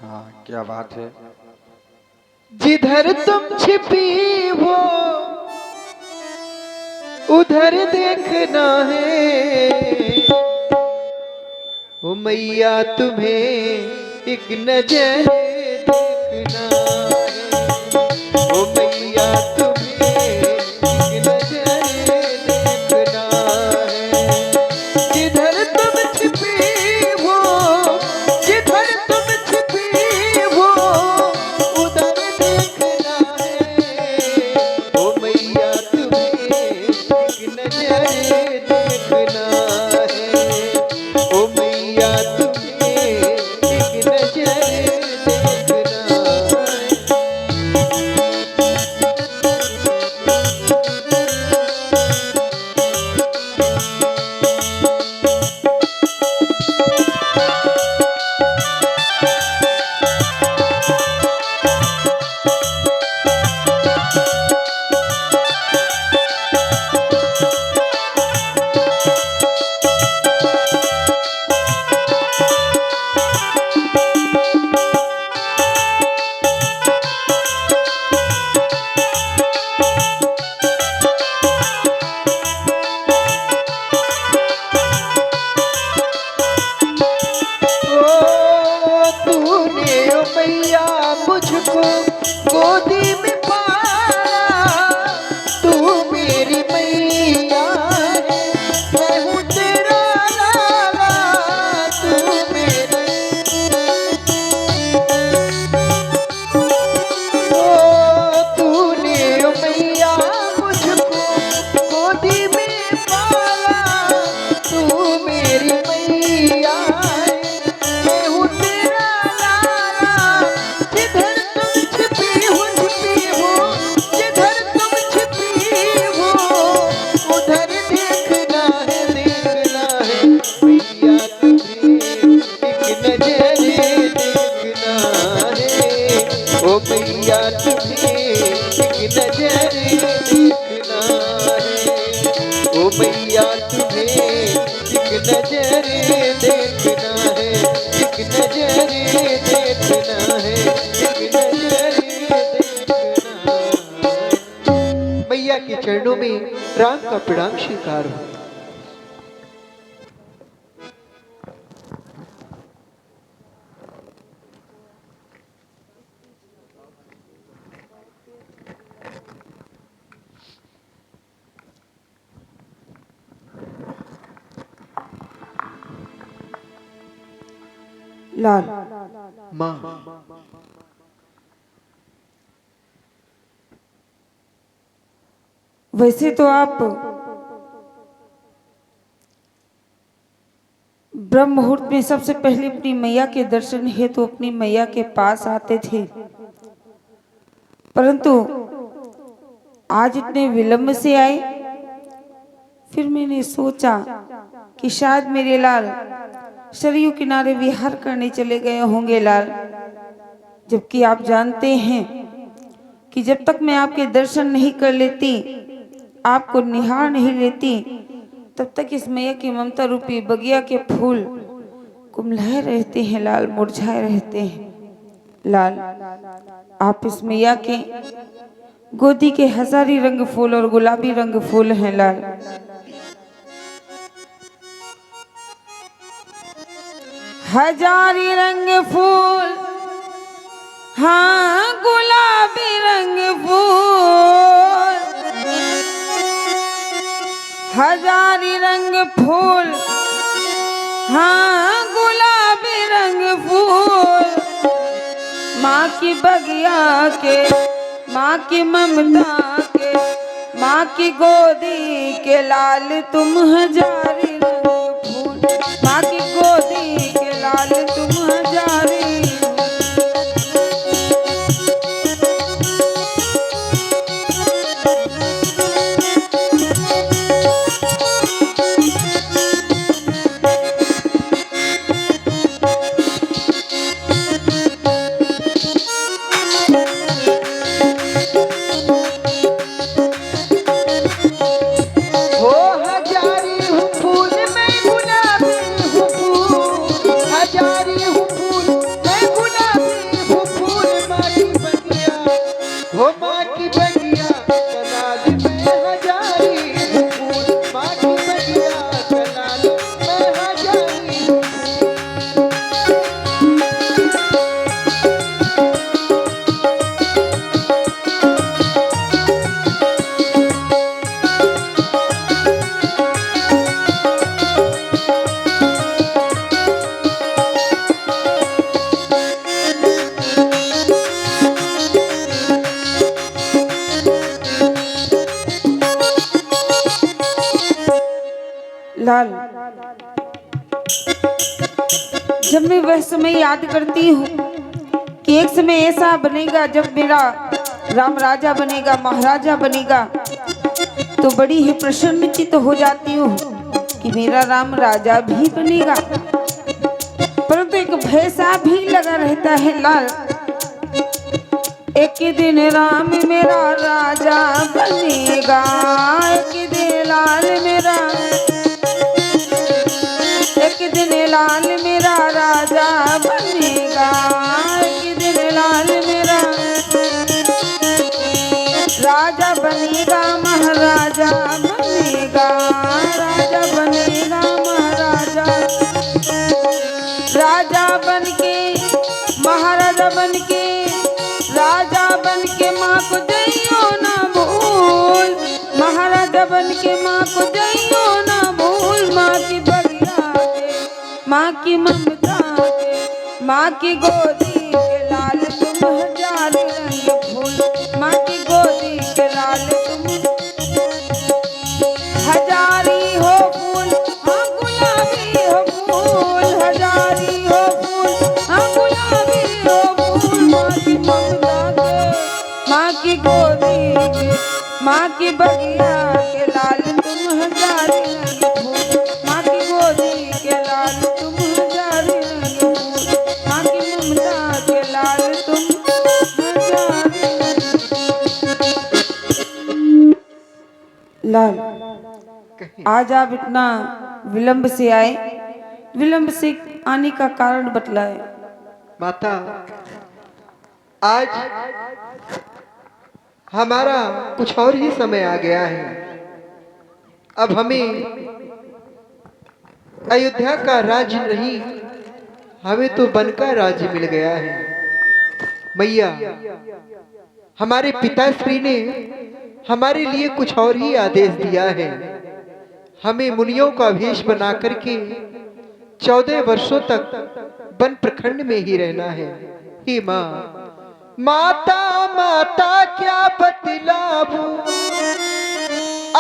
हाँ, क्या बात है। जिधर तुम छिपी हो उधर देखना है। ओ मैया तुम्हें एक नजर देखना है। ओ मैया तुम्हें एक नजर देखना है। जिधर तुम छिपी हो, जिधर तुम छिपी हो उधर देखना है। ओ मैया तुम्हें एक नजर देखना है। ओ मैया तुम्हें एक नजर देखना है। तूने ओ मैया मुझको गोदी में पाला। तू मेरी मैया है, मैं हूँ तेरा लाला। तू मेरी तूने ओ मैया मुझको गोदी में पाला। तू मेरी मैया है, मैं हूँ तेरा लाला। जिधर तुम छिपी हो जिधर तुम छिपी हो उधर देखना है, देखना है। मैया तुम्हें एक नजर देखना है। ओ मैया तुम्हें एक नजर देखना है। ओ मैया तुम्हें एक नजर देखना है। एक नजर देखना है। एक नजर देखना है। मैया के चरणों में राम का प्रणाम स्वीकार हो। लाल, माँ वैसे तो आप ब्रह्म मुहूर्त में सबसे पहले अपनी मैया के दर्शन हेतु अपनी मैया के पास आते थे, परंतु आज इतने विलंब से आए। फिर मैंने सोचा कि शायद मेरे लाल सरयू किनारे विहार करने चले गए होंगे लाल। जबकि आप जानते हैं कि जब तक मैं आपके दर्शन नहीं कर लेती, आपको निहार नहीं लेती, तब तक इस मैया की ममता रूपी बगिया के फूल कुमलाए रहते हैं लाल, मुरझाए रहते हैं लाल। आप इस मैया के गोदी के हजारी रंग फूल और गुलाबी रंग फूल हैं लाल। हजारी रंग फूल, हाँ गुलाबी रंग फूल। हजारी रंग फूल, हाँ गुलाबी रंग फूल। माँ की बगिया के, माँ की ममता के, माँ की गोदी के लाल तुम हजारी रंग फूल। माँ की गोदी के लाल तुम हजारी। हो हजारी हूँ फूल मैं गुलाबी हूँ लाल, जब मैं वह समय याद करती हूँ कि एक समय ऐसा बनेगा जब मेरा राम राजा बनेगा, महाराजा बनेगा, तो बड़ी ही प्रसन्नचित्त हो जाती हूँ कि मेरा राम राजा भी बनेगा। परंतु एक भय सा भी लगा रहता है लाल, एक दिन राम मेरा राजा बनेगा, एक दिन लाल मेरा, एक दिन लाल मेरा राजा बनेगा, एक दिन लाल मेरा राजा बनेगा, महाराजा बनेगा, राजा बनेगा, महाराजा, राजा बनके महाराजा बनके, राजा बनके माँ को जइयो ना भूल, महाराजा बनके माँ को जइयो ना भूल, माँ की बगिया के, माँ की ममता के, माँ की गोदी के लाल तुम हजार रंग फूल, माँ की गोदी के लाल तुम हजारी हो फूल, हाँ गुलाबी हो फूल, हजारी हो फूल, हाँ गुलाबी हो फूल, माँ की ममता के, माँ की गोदी के, माँ की बगिया के लाल तुम हजारी रंग फूल, माँ की गोदी के लाल तुम हजारी रंग फूल, माँ की ममता के लाल तुम हजारी लाल। आज आप इतना विलंब से आए, विलंब से आने का कारण बतलाए। माता, आज हमारा कुछ और ही समय आ गया है। अब हमें अयोध्या का राज्य नहीं, हमें तो वन का राज्य मिल गया है। मैया, हमारे पिताश्री ने हमारे लिए कुछ और ही आदेश दिया है। हमें मुनियों का वेश बना करके 14 वर्षों तक वन प्रखंड में ही रहना है। हे माँ, माता माता क्या बतलाऊं,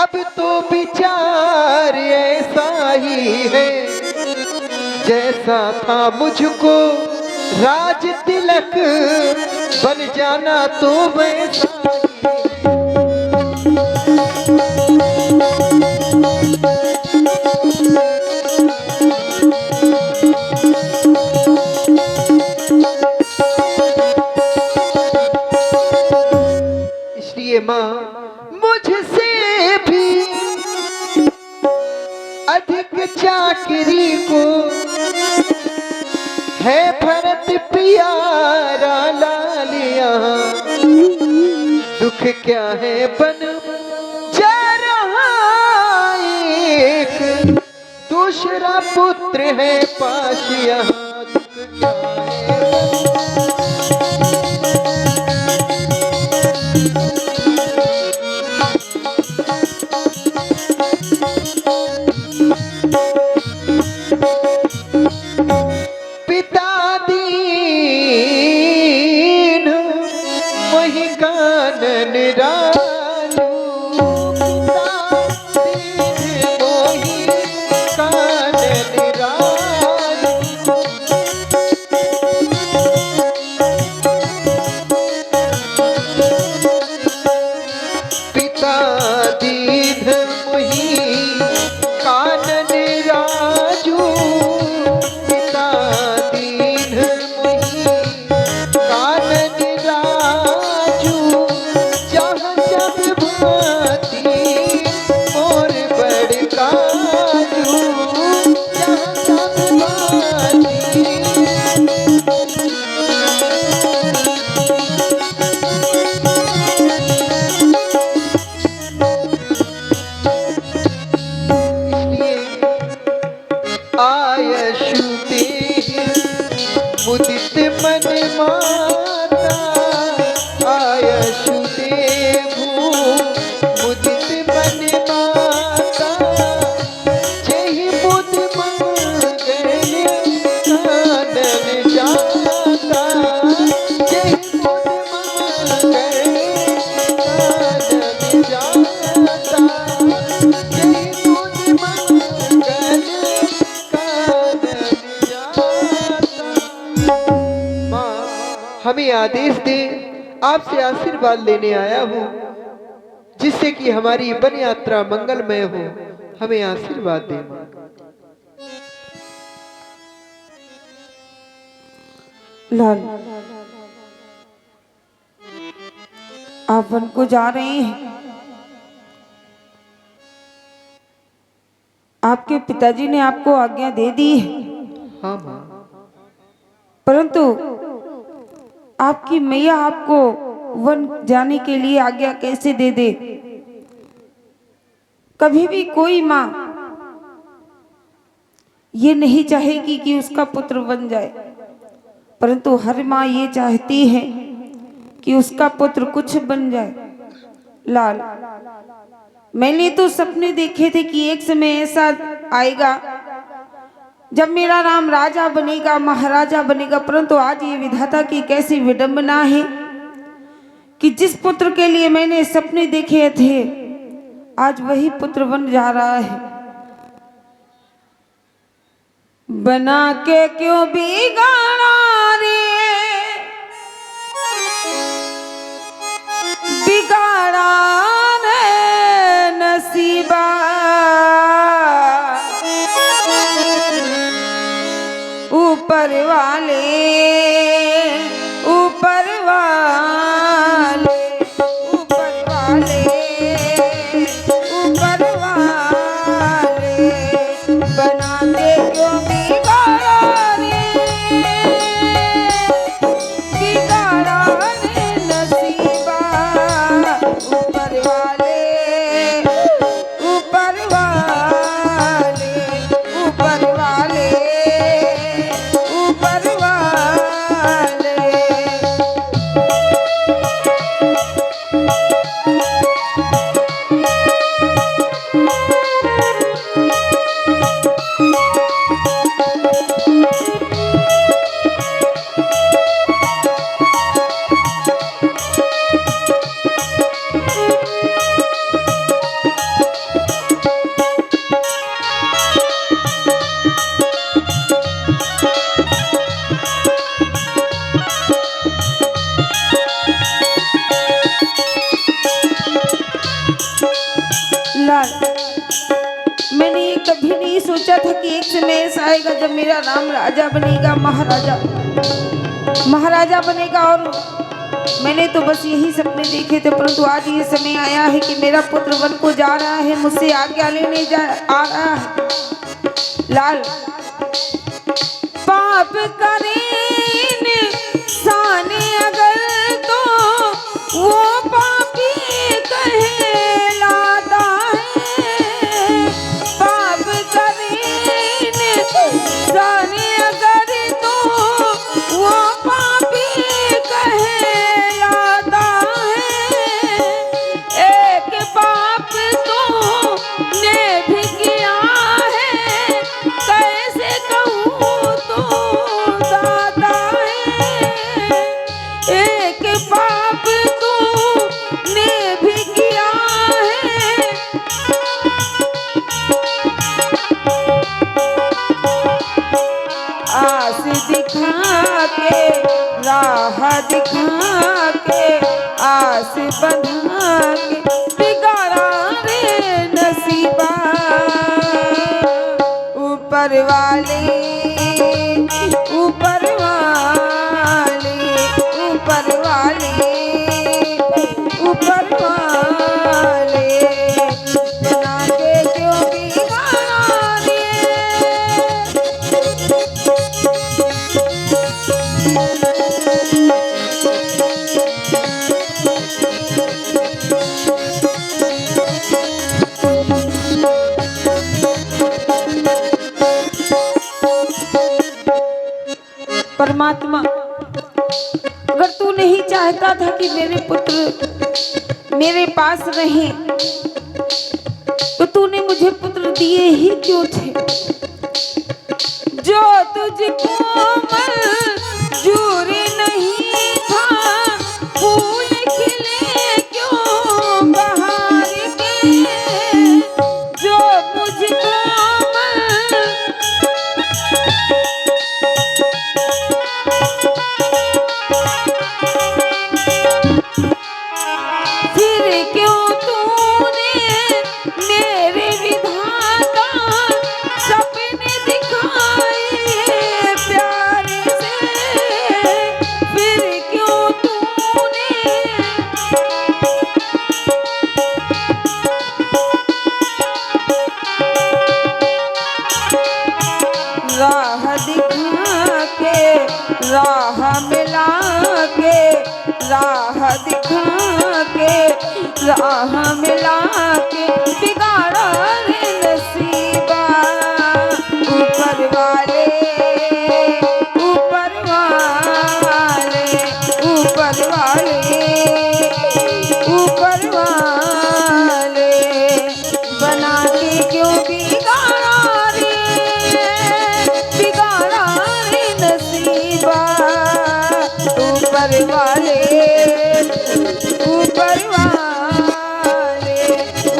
अब तो विचार ऐसा ही है, जैसा था मुझको राज तिलक बन जाना तो वैसा ही है। इसलिए माँ, मुझसे भी अधिक चाकरी को है भरत प्यारा लाल यहाँ, दुख क्या है बन जा रहा एक, दूसरा पुत्र है पास यहाँ, दुख क्या है मुदित मन माता आयशु देवू मुदित मन माता जय बुध मंगल कानन जाता जय बुध मंगल कानन जाता जय बुध मंगल हमें आदेश दे, आपसे आशीर्वाद लेने आया हूँ, जिससे कि हमारी वन यात्रा मंगलमय हो। हमें आशीर्वाद दे माँ। लाल, आप वन को जा रहे हैं। आपके पिताजी ने आपको आज्ञा दे दी है, हाँ माँ। परंतु आपकी मैया आपको वन जाने के लिए आज्ञा कैसे दे दे? कभी भी कोई माँ ये नहीं चाहेगी कि उसका पुत्र बन जाए, परंतु हर माँ ये चाहती है कि उसका पुत्र कुछ बन जाए। लाल, मैंने तो सपने देखे थे कि एक समय ऐसा आएगा जब मेरा राम राजा बनेगा, महाराजा बनेगा, परंतु आज ये विधाता की कैसी विडंबना है कि जिस पुत्र के लिए मैंने सपने देखे थे आज वही पुत्र बन जा रहा है। बना के क्यों बिगाड़ा रे, बिगाड़ा रे नसीबा, ऊपर वाले, ऊपर वाले, ऊपर वाले, ऊपर वाले, बना दे क्यों बिगाड़ा रे, बिगाड़ा रे नसीबा, ऊपर वाले, ऊपर वाले, ऊपर वाले, ऊपर वाले। लाल, मैंने ये कभी नहीं सोचा था कि एक समय ऐसा आएगा जब मेरा राम राजा बनेगा, महाराजा बनेगा, और मैंने तो बस यही सपने देखे थे, परंतु आज ये समय आया है कि मेरा पुत्र वन को जा रहा है, मुझसे आज्ञा लेने आ रहा है। लाल, पाप करे इंसान अगर तो वो पापी कहलाता है, पाप करे इंसान अगर तो वो पापी कहलाता है। एक पाप तो ने भी किया है, कैसे कहूँ तो दाता है। एक पाप तो ने भी किया है, आस दिखा के, राह दिखा के, आस बंधा के, बिगाड़ा रे नसीबा, ऊपर वाले, ऊपर वाले, ऊपर वाले, ऊपर वाले, बना के क्यों बिगाड़ा रे। परमात्मा, अगर तू नहीं चाहता था कि मेरे पुत्र मेरे पास रहे, तो तूने मुझे पुत्र दिए ही क्यों थे? जो तुझको मंजूर नहीं था, फूल खिले क्यों बहार के, जो मुझको मिला के, राह दिखा के, राह मिला के बिगाड़ा रे नसीबा। ऊपर वाले, ऊपर वाले, ऊपर वाले, ऊपर वाले बना के क्यों बिगाड़ा रे, बिगाड़ा रे नसीबा। ऊपर वाले, ऊपर वाले,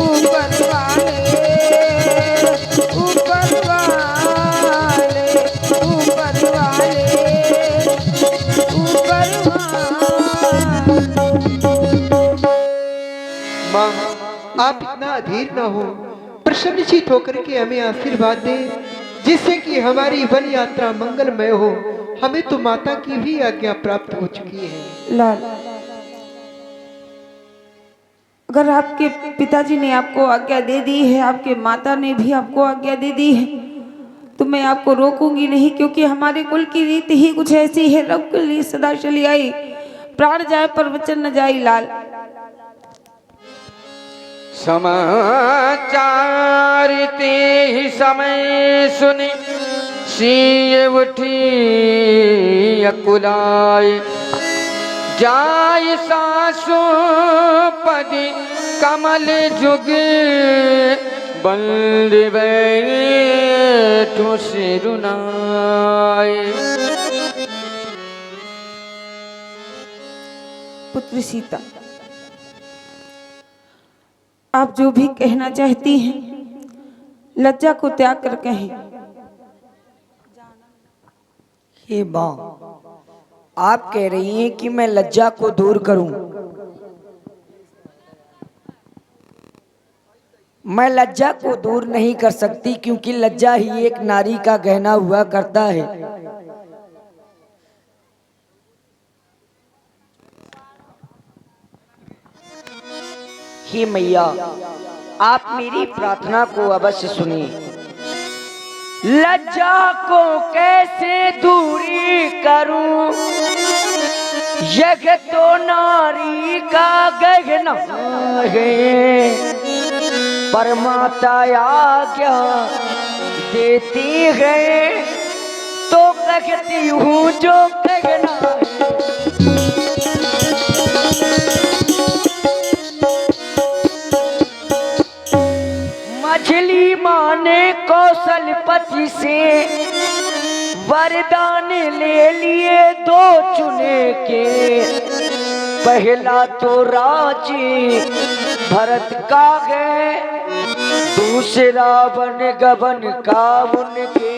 ऊपर वाले, ऊपर वाले, ऊपर वाले, ऊपर वाले। माँ, आप इतना अधीर न हो, प्रसन्नचित होकर के हमें आशीर्वाद दें, जिससे कि हमारी वन यात्रा मंगलमय हो। हमें तो माता की भी आज्ञा प्राप्त हो चुकी है। लाल, अगर आपके पिताजी ने आपको आज्ञा दे दी है, आपके माता ने भी आपको आज्ञा दे दी है, तो मैं आपको रोकूंगी नहीं, क्योंकि हमारे कुल की रीति ही कुछ ऐसी है। रब के लिए सदा चली आई, प्राण जाए पर वचन न जाए। लाल, समाचार ते ही समय सुने, सिंह उठी अकुलाए। जाय सासु पदी कमल जुग, बंद बैठो सिरुनाए। पुत्र सीता, आप जो भी कहना चाहती हैं, लज्जा को त्याग कर कहें। हे माँ, आप कह रही हैं कि मैं लज्जा को दूर करूं। मैं लज्जा को दूर नहीं कर सकती, क्योंकि लज्जा ही एक नारी का गहना हुआ करता है। हे मैया, आप मेरी प्रार्थना को अवश्य सुनिए। लज्जा को कैसे दूरी करूं, यह तो नारी का गहना है। परमाता आज्ञा देती है तो कहती हूँ जो कहना है। मछली माने कौशलपति से वरदान ले लिए दो चुने के। पहला तो राजी भरत का है, दूसरा वन गबन का उनके।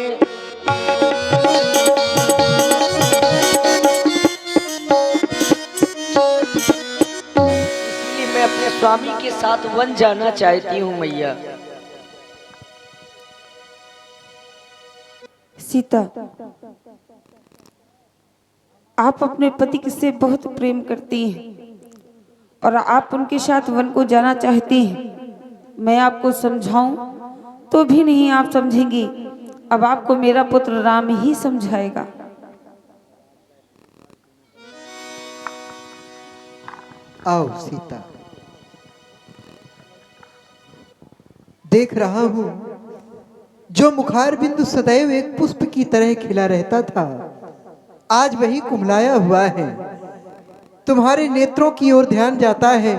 इसलिए मैं अपने स्वामी के साथ वन जाना चाहती हूँ मैया। सीता, आप अपने पति से बहुत प्रेम करती हैं और आप उनके साथ वन को जाना चाहती हैं। मैं आपको समझाऊं तो भी नहीं आप समझेंगी। अब आपको मेरा पुत्र राम ही समझाएगा। आओ सीता, देख रहा हूं जो मुखार बिंदु सदैव एक पुष्प की तरह खिला रहता था, आज वही कुम्हलाया हुआ है। तुम्हारे नेत्रों की ओर ध्यान जाता है,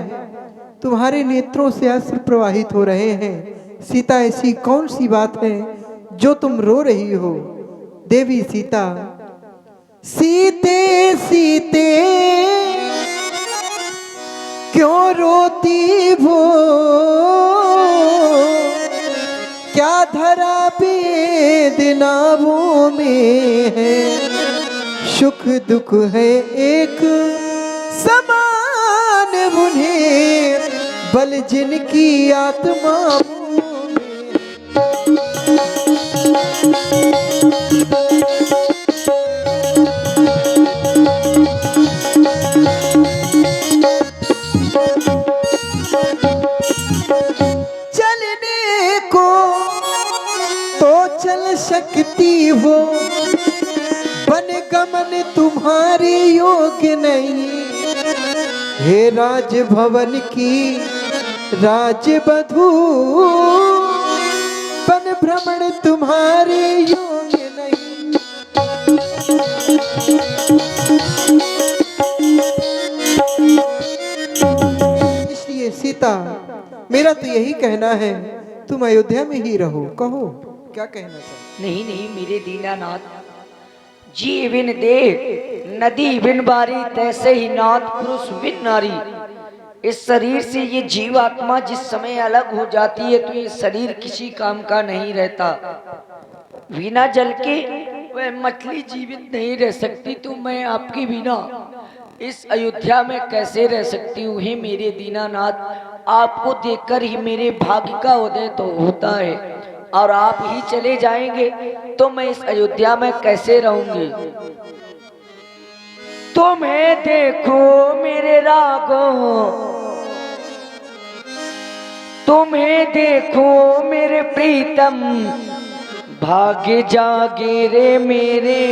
तुम्हारे नेत्रों से अश्रु प्रवाहित हो रहे हैं। सीता, ऐसी कौन सी बात है जो तुम रो रही हो? देवी सीता, सीते सीते क्यों रोती वो, क्या धरा बेदनावों में है। सुख दुख है एक समान उन्हें, बल जिनकी आत्माओं चलने को तो चल सकती हो, बन गमन तुम्हारी योग्य नहीं, हे राजभवन की राजवधू, वन भ्रमण तुम्हारे योग्य नहीं। इसलिए सीता, मेरा तो यही कहना है, तुम अयोध्या में ही रहो। कहो क्या कहना चाहते? नहीं नहीं मेरे दीनानाथ, जी बिन देह नदी बिन बारी, तैसे ही नाथ पुरुष बिन नारी। इस शरीर से ये जीव आत्मा जिस समय अलग हो जाती है तो ये शरीर किसी काम का नहीं रहता। बिना जल के वह मछली जीवित नहीं रह सकती, तो मैं आपके बिना इस अयोध्या में कैसे रह सकती हूँ। हे मेरे दीनानाथ, आपको देखकर ही मेरे भाग्य का उदय तो होता है, और आप ही चले जाएंगे तो मैं इस अयोध्या में कैसे रहूंगी। तुम्हें देखो मेरे रागो, तुम्हें देखो मेरे प्रीतम, भाग्य जागे रे मेरे,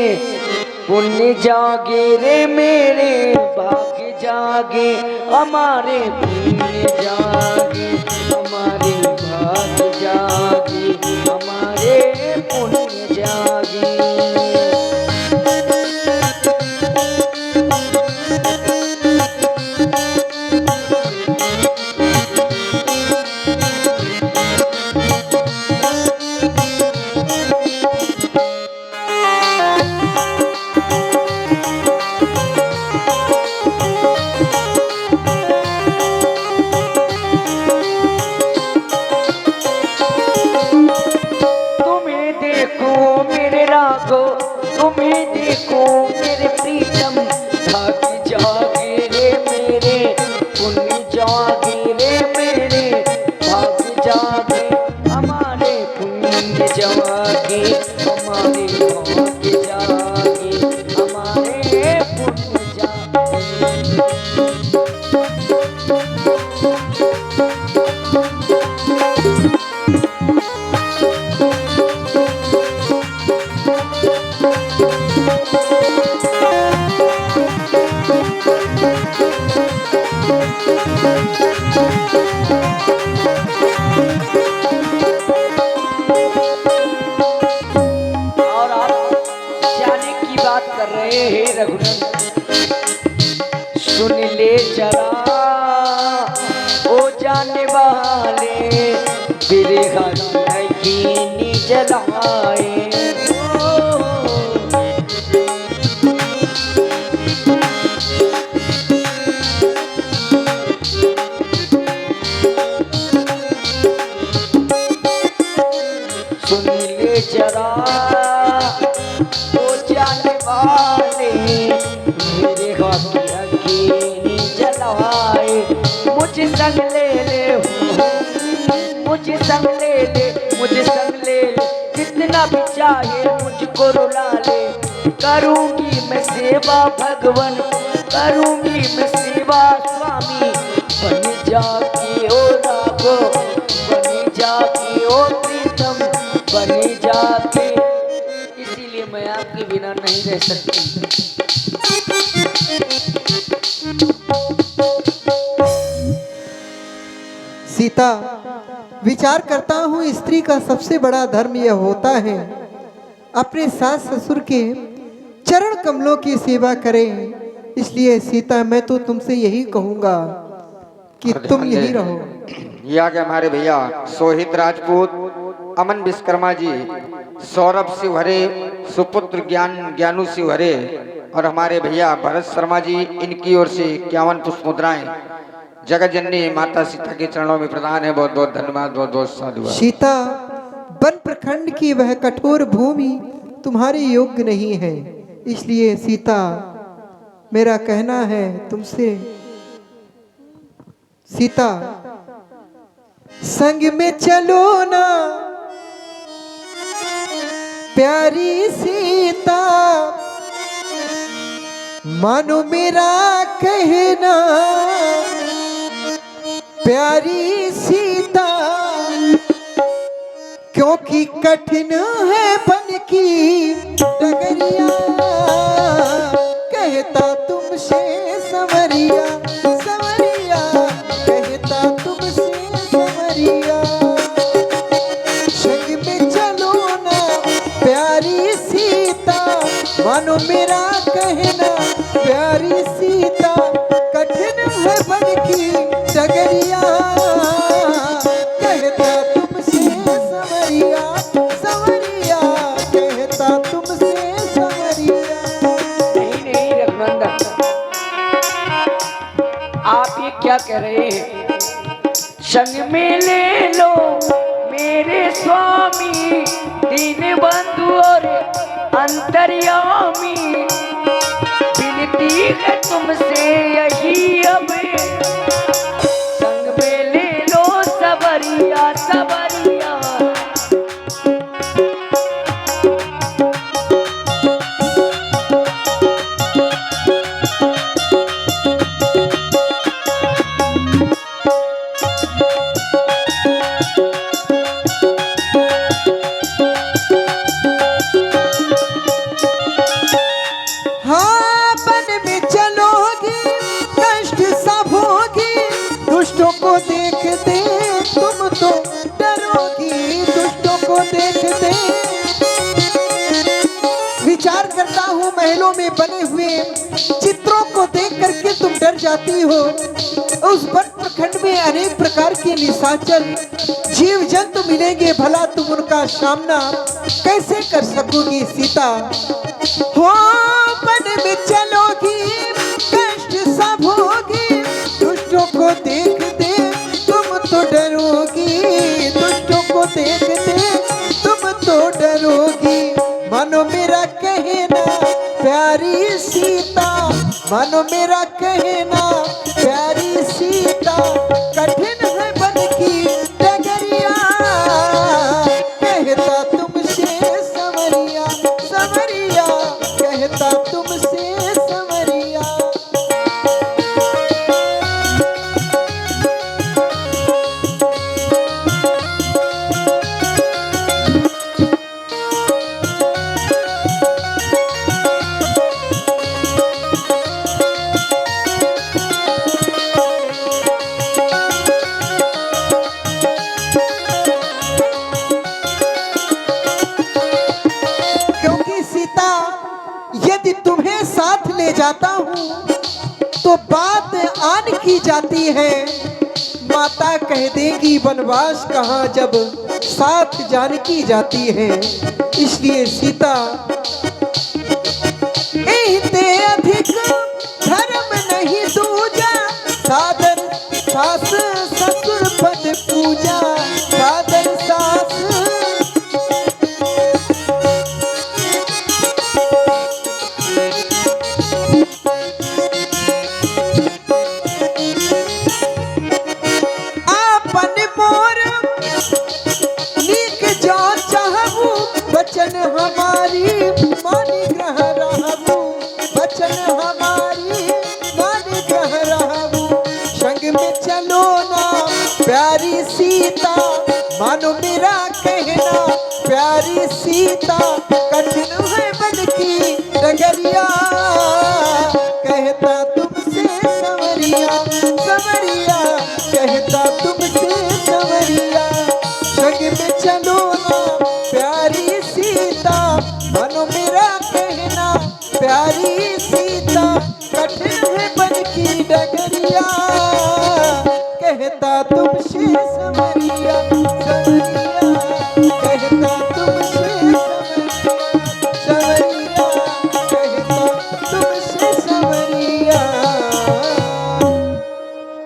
पुण्य जागे रे मेरे, भाग्य जागे हमारे, पुण्य जागे हमारे, भाग्य जागे हमारे, पुण्य जागे। तुम्हें देखो मेरे प्रीतम, भाग्य जागे रे मेरे, पुण्य जागे रे मेरे, भाग्य जागे हमारे, पुण्य जागे हमारे, भाग्य जागे हमारे, पुण्य जागे। सुन ले जरा ओ जाने वाले, बिरहा की जलाए। सुन ले जरा ओ जाने वाले, बिरहा जलाए। मुझे संग ले ले, मुझे संग ले ले, मुझे संग ले ले, जितना भी चाहे मुझको रुला ले। करूंगी मैं सेवा भगवन, करूंगी मैं सेवा स्वामी, बन जाके ओ राघो, बन जाके ओ प्रीतम, बन जाके। इसीलिए मैं आपके बिना नहीं रह सकती। सीता, विचार करता हूँ स्त्री का सबसे बड़ा धर्म यह होता है अपने सास ससुर के चरण कमलों की सेवा करें। इसलिए सीता, मैं तो तुमसे यही कहूंगा कि तुम यही रहो। ये आगे हमारे भैया सोहित राजपूत, अमन विश्वकर्मा जी, सौरभ शिवहरे, सुपुत्र ज्ञानू शिवहरे, और हमारे भैया भरत शर्मा जी, इनकी ओर से 51 पुष्प मुद्राएं जगत जननी माता सीता के चरणों में प्रदान है। बहुत बहुत धन्यवाद, बहुत बहुत साधुवाद। सीता, वन प्रखंड की वह कठोर भूमि तुम्हारे योग्य नहीं है। इसलिए सीता, मेरा कहना है तुमसे, सीता संग में चलो ना प्यारी सीता, मानो मेरा कहना प्यारी सीता, क्योंकि कठिन है बन की डगरिया, कह कहता तुमसे संवरिया संवरिया, कहता तुमसे संवरिया। संग में चलो ना प्यारी सीता, मानो मेरा कहना प्यारी सीता। कठिन है बन की डगरिया, कहता तुमसे संवरिया संवरिया, कहता तुमसे संवरिया। नहीं नहीं रघुनंदन, आप ये क्या कह रहे हैं? संग में ले लो मेरे स्वामी, दीन बंधु और अंतर्यामी। विनती है तुमसे यही अब, संग में ले लो सबरिया सबरिया। हाँ वन में चलोगी कष्ट सब होगी, दुष्टों को देख देख तुम तो डरोगी, दुष्टों को देख देख। विचार करता हूँ महलों में बने हुए चित्रों को देख करके तुम डर जाती हो। उस वन प्रखंड में अनेक प्रकार के निशाचर जीव जंतु मिलेंगे, भला तुम उनका सामना कैसे कर सकोगी सीता? हो वन में चलोगी कष्ट सब होगी, दुष्टों को देख देख तुम तो डरोगी, दुष्टों को देख देख तुम तो डरोगी। मानो मेरा कहना प्यारी सीता, मानो मेरा कहना प्यारी सीता। कठिन है बन की डगरिया, कहता तुमसे संवरिया संवरिया, कहता तुमसे संवरिया। क्योंकि सीता यदि तुम्हें साथ ले जाता हूँ तो बात आन की जाती है। माता कह देगी वनवास कहाँ जब साथ जानकी जाती है। इसलिए सीता इनते अधिक धर्म नहीं दूजा, सादर सास ससुर पद पूजा, सादर सास आपन मोर नीक जो चाहबू, बचन हमारी मानी ग्रह रहबू, बचन हमारी मानी ग्रह रहबू। संग में चलो ना प्यारी सीता, मानो मेरा कहना प्यारी सीता। कठिन है बन की डगरिया, कहता तुमसे संवरिया संवरिया, कहता तुमसे संवरिया। संग में चलो ना प्यारी सीता, मानो मेरा कहना प्यारी सीता। कठिन है बन की डगरिया, कहता तुमसे संवरिया संवरिया, कहता तुमसे संवरिया, कहता तुमसे संवरिया।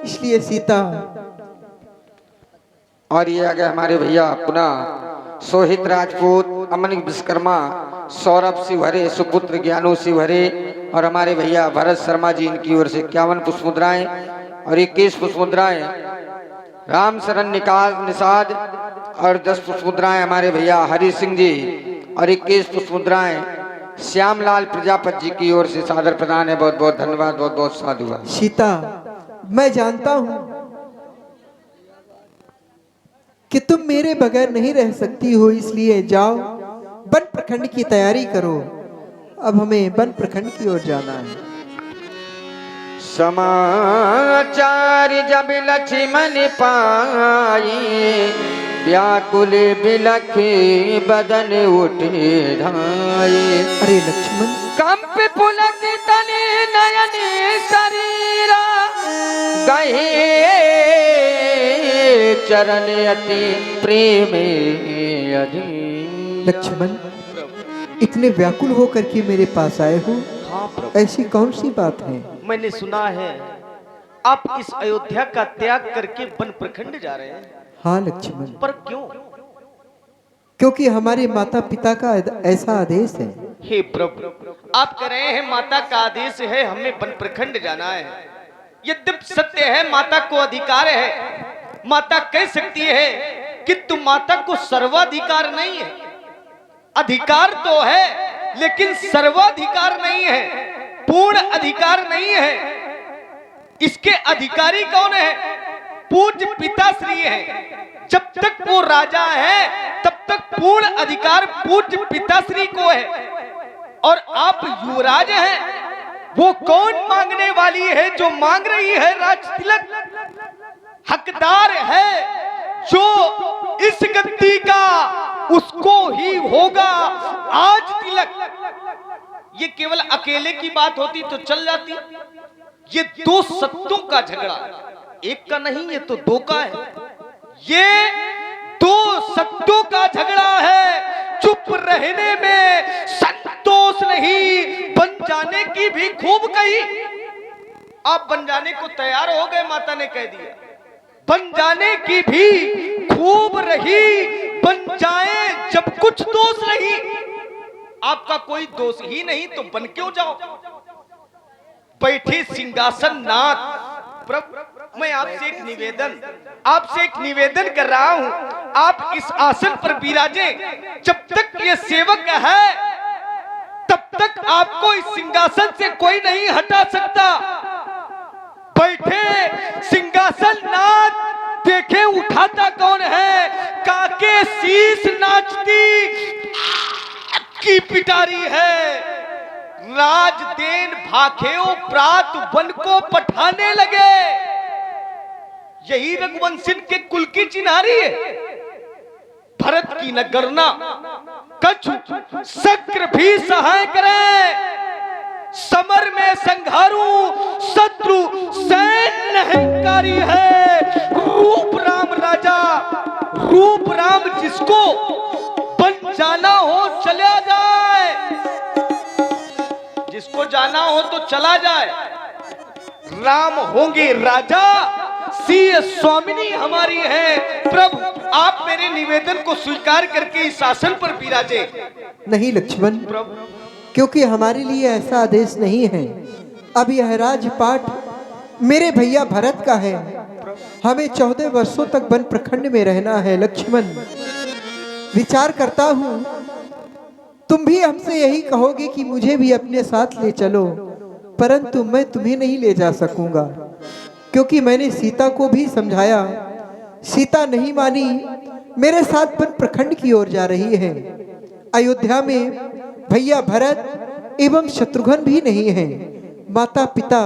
इसलिए सीता और ये आ गए हमारे भैया पुनः सोहित राजपूत, अमन विश्वकर्मा, सौरभ शिवहरे, सुपुत्र ज्ञानू शिवहरे और हमारे भैया भरत शर्मा जी, इनकी ओर से 51 पुष्प मुद्राएं और 21 पुष्प मुद्राएं राम शरण निषाद और 10 पुष्प मुद्राएं हमारे भैया हरि सिंह जी और 21 पुष्प मुद्राएं श्यामलाल प्रजापति जी की ओर से सादर प्रदान है। बहुत बहुत धन्यवाद, बहुत बहुत साधुवाद। सीता मैं जानता हूं कि तुम मेरे बगैर नहीं रह सकती हो, इसलिए जाओ वन प्रखंड की तैयारी करो। अब हमें वन प्रखंड की ओर जाना है। समाचार जब लक्ष्मण पाए, व्याकुल बिलखे बदन उठे धाये। अरे लक्ष्मण, कंप पुलक तने नयन शरीरा, गहे चरण अति प्रेम अधीर। लक्ष्मण, इतने व्याकुल होकर के मेरे पास आए हो, हाँ प्रभु, ऐसी कौन सी बात है? मैंने सुना है आप इस अयोध्या का त्याग करके वन प्रखंड जा रहे हैं। हाँ लक्ष्मण, पर क्यों? क्योंकि हमारे माता पिता का ऐसा आदेश है। हे प्रभु, आप कह रहे हैं माता का आदेश है, हमें वन प्रखंड जाना है। यद्यपि सत्य है, माता को अधिकार है, माता कह सकती है, किंतु माता को सर्वाधिकार नहीं है। अधिकार तो है लेकिन सर्वाधिकार नहीं है, पूर्ण अधिकार नहीं है। इसके अधिकारी कौन है? पूज्य पिताश्री है। जब तक वो राजा है तब तक पूर्ण अधिकार पूज्य पिताश्री को है। और आप युवराज हैं, वो कौन मांगने वाली है जो मांग रही है राज तिलक? हकदार है जो इस गद्दी का, उसको ही होगा आज तिलक। ये केवल अकेले की बात होती तो चल जाती। ये दो सत्यों का झगड़ा, एक का नहीं, ये तो दो का है। ये दो सत्यों का झगड़ा है। चुप रहने में संतोष नहीं, बन जाने की भी खूब कही। आप बन जाने को तैयार हो गए, माता ने कह दिया। बन जाने की भी खूब रही, बन जाए जब कुछ दोष नहीं। आपका कोई दोष ही नहीं तो बन क्यों जाओ? बैठे सिंहासन नाथ। प्रभु, मैं आपसे एक निवेदन कर रहा हूं, आप इस आसन पर विराजे। जब तक ये सेवक है तब तक आपको इस सिंहासन से कोई नहीं हटा सकता। बैठे सिंहासन नाथ, देखे उठाता कौन है? काके शीश नाचती की पिटारी है। राजदेन भाखेओ प्रात वन को पठाने लगे। यही रघुवंशिन के कुल की चिन्हारी है। भरत की न गणना, कछु शक्र भी सहाय करे। समर में संघारू शत्रु सैन्य अहंकारी है। रूप राम राजा, रूप राम जिसको बन जाना हो चला जाए, जिसको जाना हो तो चला जाए। राम होंगे राजा, सिंह स्वामिनी हमारी है। प्रभु, आप मेरे निवेदन को स्वीकार करके इस आसन पर विराजे। नहीं लक्ष्मण, प्रभु, क्योंकि हमारे लिए ऐसा आदेश नहीं है। अब यह राजपाट मेरे भैया भरत का है। हमें 14 वर्षों तक वन प्रखंड में रहना है। लक्ष्मण, विचार करता हूँ तुम भी हमसे यही कहोगे कि मुझे भी अपने साथ ले चलो, परंतु मैं तुम्हें नहीं ले जा सकूंगा, क्योंकि मैंने सीता को भी समझाया। सीता नहीं मानी, मेरे साथ वन प्रखंड की ओर जा रही है। अयोध्या में भैया भरत एवं शत्रुघ्न भी नहीं हैं। माता पिता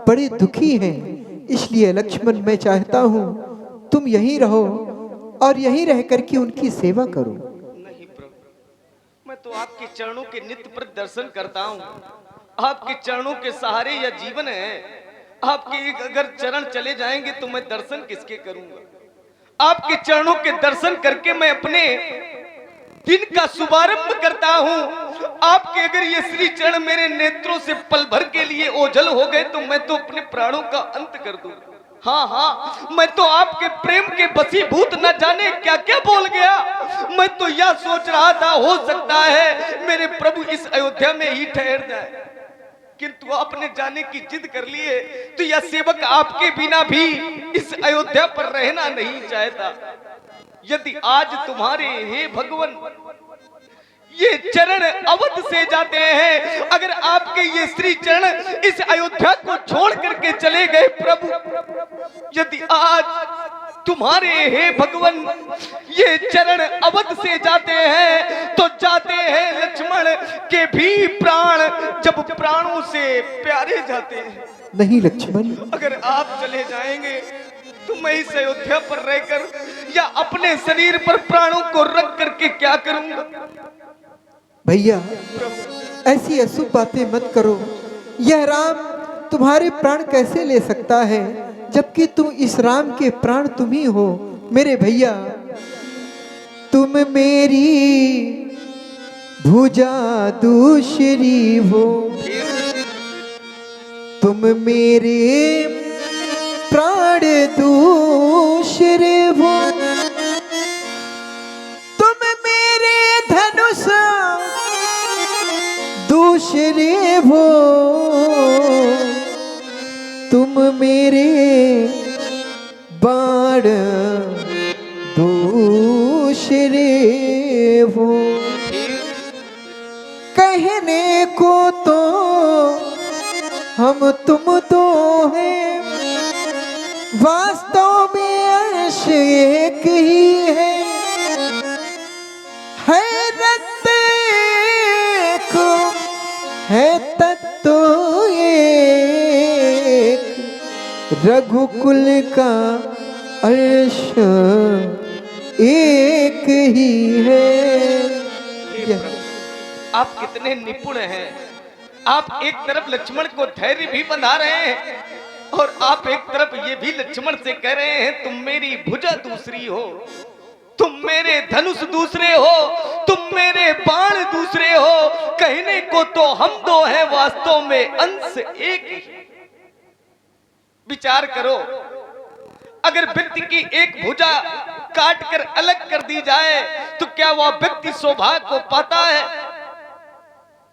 बड़े दुखी हैं। इसलिए लक्ष्मण, मैं चाहता हूँ तुम यहीं रहो और यहीं रह करके उनकी सेवा करो। नहीं प्रभु, मैं तो आपके चरणों के नित्य पर दर्शन करता हूँ। आपके चरणों के सहारे यह जीवन है। आपके अगर चरण चले जाएंगे तो मैं दर्शन किसके करूंगा? आपके चरणों के दर्शन करके मैं अपने दिन का शुभारंभ करता हूँ। आपके अगर ये श्री चरण मेरे नेत्रों से पल भर के लिए ओझल हो गए तो मैं तो अपने प्राणों का अंत कर दूं। हाँ, मैं तो आपके प्रेम के बसीभूत न जाने क्या क्या बोल गया। मैं तो यह सोच रहा था, हो सकता है मेरे प्रभु इस अयोध्या में ही ठहर जाए, किंतु आपने जाने की जिद कर ली है। तो यह सेवक आपके बिना भी इस अयोध्या पर रहना नहीं चाहता। यदि आज तुम्हारे हे भगवान ये चरण अवध से जाते हैं, अगर आपके ये श्री चरण इस अयोध्या को छोड़ करके चले गए प्रभु, यदि आज तुम्हारे हे भगवान ये चरण अवध से जाते हैं तो जाते हैं लक्ष्मण, के भी प्राण जब प्राणों से प्यारे जाते हैं। नहीं लक्ष्मण, अगर आप चले जाएंगे तो मैं इस अयोध्या पर रहकर या अपने शरीर पर प्राणों को रख करके क्या करूंगा? भैया ऐसी अशुभ बातें मत करो। यह राम तुम्हारे प्राण कैसे ले सकता है, जबकि तुम इस राम के प्राण तुम ही हो। मेरे भैया, तुम मेरी भुजा दूसरी हो, तुम मेरे प्राण दूसरे हो, तुम मेरे धनुष दूसरे हो, तुम मेरे बाण दूसरे हो। कहने को तो हम तुम तो हैं, वास्तव में अंश एक ही है रक्त एक है तत्व एक, रघुकुल का अंश एक ही है। आप कितने निपुण हैं। आप एक तरफ लक्ष्मण को धैर्य भी बंधा रहे हैं और आप एक तरफ ये भी लक्ष्मण से कह रहे हैं तुम मेरी भुजा दूसरी हो, तुम मेरे धनुष दूसरे हो, तुम मेरे बाण दूसरे हो। कहने को तो हम दो हैं, वास्तव में अंश एक ही। विचार करो, अगर व्यक्ति की एक भुजा काट कर अलग कर दी जाए तो क्या वह व्यक्ति सौभाग्य को पाता है?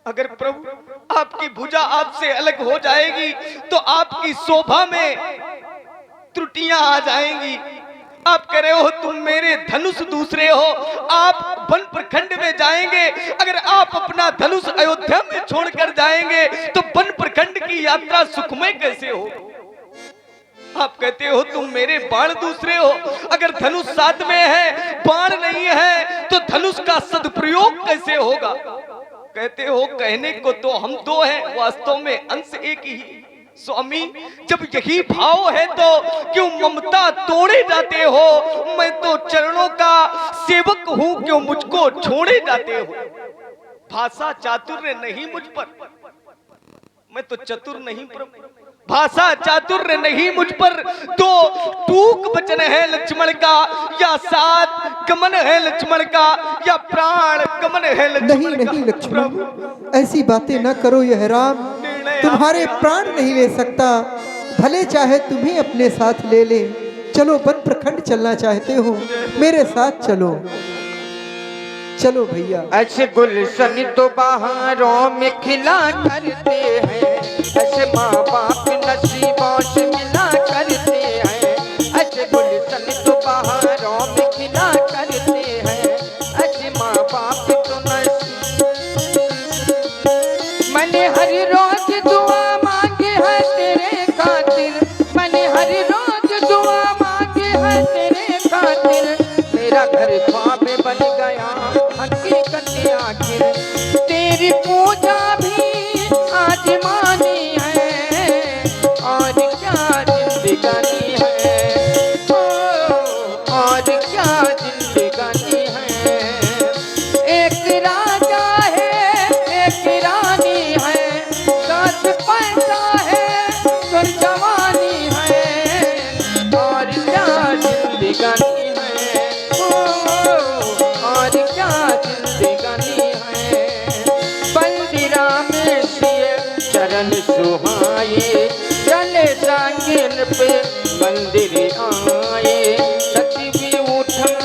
अगर प्रभु आपकी भुजा आपसे अलग हो जाएगी तो आपकी शोभा में त्रुटियां आ जाएंगी। आप कह रहे हो तुम मेरे धनुष दूसरे हो, आप वन प्रखंड में जाएंगे, अगर आप अपना धनुष अयोध्या में छोड़कर जाएंगे तो वन प्रखंड की यात्रा सुखमय कैसे हो? आप कहते हो तुम मेरे बाण दूसरे हो, अगर धनुष साथ में है बाण नहीं है तो धनुष का सदुपयोग कैसे होगा? कहते हो कहने को तो हम दो हैं, वास्तव में अंश एक ही। स्वामी, जब यही भाव है तो क्यों ममता तोड़े जाते हो? मैं तो चरणों का सेवक हूं, क्यों मुझको छोड़े जाते हो? भाषा चातुर्य नहीं मुझ पर, मैं तो चतुर नहीं प्रभु, भाषा चातुर्य नहीं मुझ पर। तो टूक वचन है लक्ष्मण का या सात गमन है लक्ष्मण का या प्राण गमन है लक्ष्मण का? नहीं लक्ष्मण, ऐसी बातें न करो। यह राम तुम्हारे प्राण नहीं ले सकता, भले चाहे तुम्हें अपने साथ ले ले। चलो, वन प्रखंड चलना चाहते हो, मेरे साथ चलो। चलो भैया। ऐसे गुलशन तो बहारों में खिला करते हैं, ऐसे माँ बाप नसीबों से मिला करते हैं। ऐसे गुलशन तो बहारों में खिला करते हैं, ऐसे माँ बाप तो मैंने हर रोज दुआ मांगी है तेरे खातिर, मैंने हर रोज दुआ मांगी है तेरे खातिर। मेरा घर ख्वाब बन गया हकीकत आखिर, तेरी पूजा भी आज मानी है और क्या जिंदगानी है, और क्या जिंदगानी है। एक राजा है एक रानी है, साथ पैसा है और जवानी है, और क्या जिंदगानी है, और क्या जिंदगानी है। बंदिरा में सिए चरण सुहाए, चले सांगिन पे मंदिर आए, सती भी उठाए।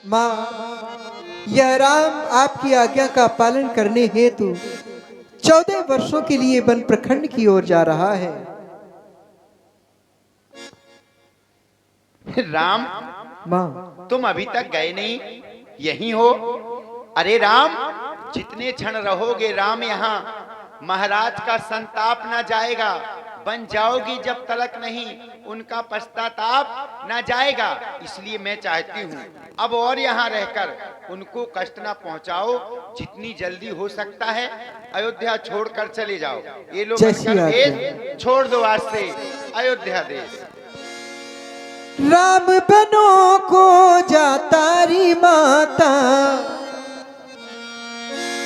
माँ, यह राम आपकी आज्ञा का पालन करने हेतु 14 वर्षों के लिए वन प्रखंड की ओर जा रहा है। राम, माँ, तुम अभी तक गए नहीं, यहीं हो? अरे राम, जितने क्षण रहोगे राम यहाँ, महाराज का संताप न जाएगा। बन जाओगी जब तलक नहीं उनका पश्चाताप ना जाएगा। इसलिए मैं चाहती हूँ अब और यहाँ रहकर उनको कष्ट ना पहुँचाओ, जितनी जल्दी हो सकता है अयोध्या छोड़कर चले जाओ। ये लोग जैसी अनकर आज्ञा। देश छोड़ दो आज से अयोध्या देश। राम बनो को जातारी माता,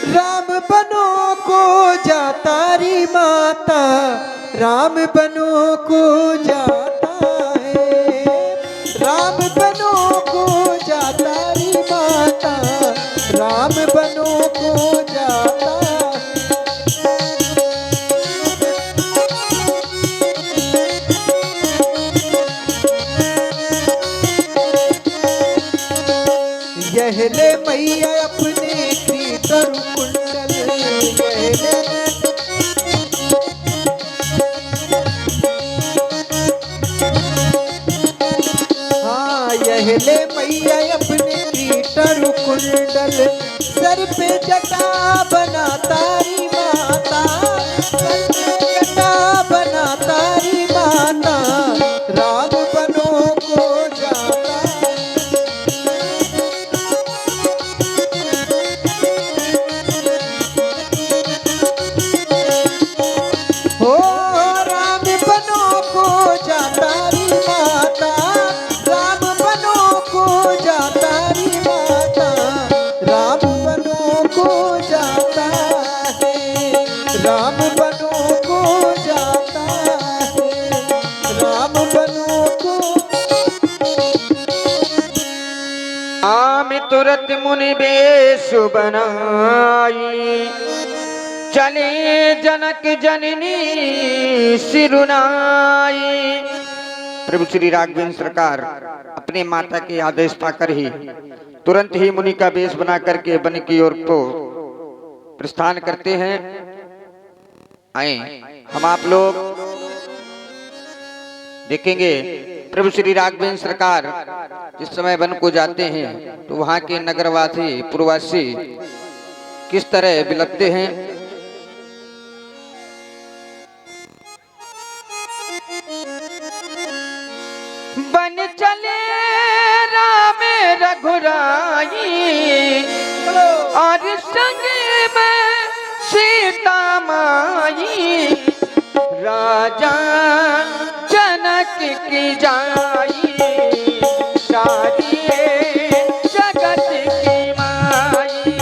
राम बनो को जातारी माता, राम बनो को जाता है, राम बनो को जातारी माता, राम बनो को जाता यहले मैया अपने भीतर कुंडल, यहले हाँ यहले मैया अपने भीतर कुंडल, सर पे जटा बना तारी माता, सर पे जटा बना तारी माता, राम बनो को जाता हो, राम बनो को जातारी माता, राम बनो को जातारी माता, राम बनो को जाता है, राम बनो को जाता है, राम बनो को आम तुरत मुनि बेश बनाई, चले जनक जननी सिरुनाई। प्रभु श्री राघवेंद्र सरकार अपने माता के आदेश पाकर ही तुरंत ही मुनि का वेश बना करके वन की ओर को प्रस्थान करते हैं। आए हम आप लोग देखेंगे प्रभु श्री राघवेंद्र सरकार जिस समय वन को जाते हैं तो वहां के नगरवासी पूर्ववासी किस तरह बिलखते हैं। बन चले राम रघुराई और संग में सीता माई, राजा जनक की जाई, सारी जगत की माई,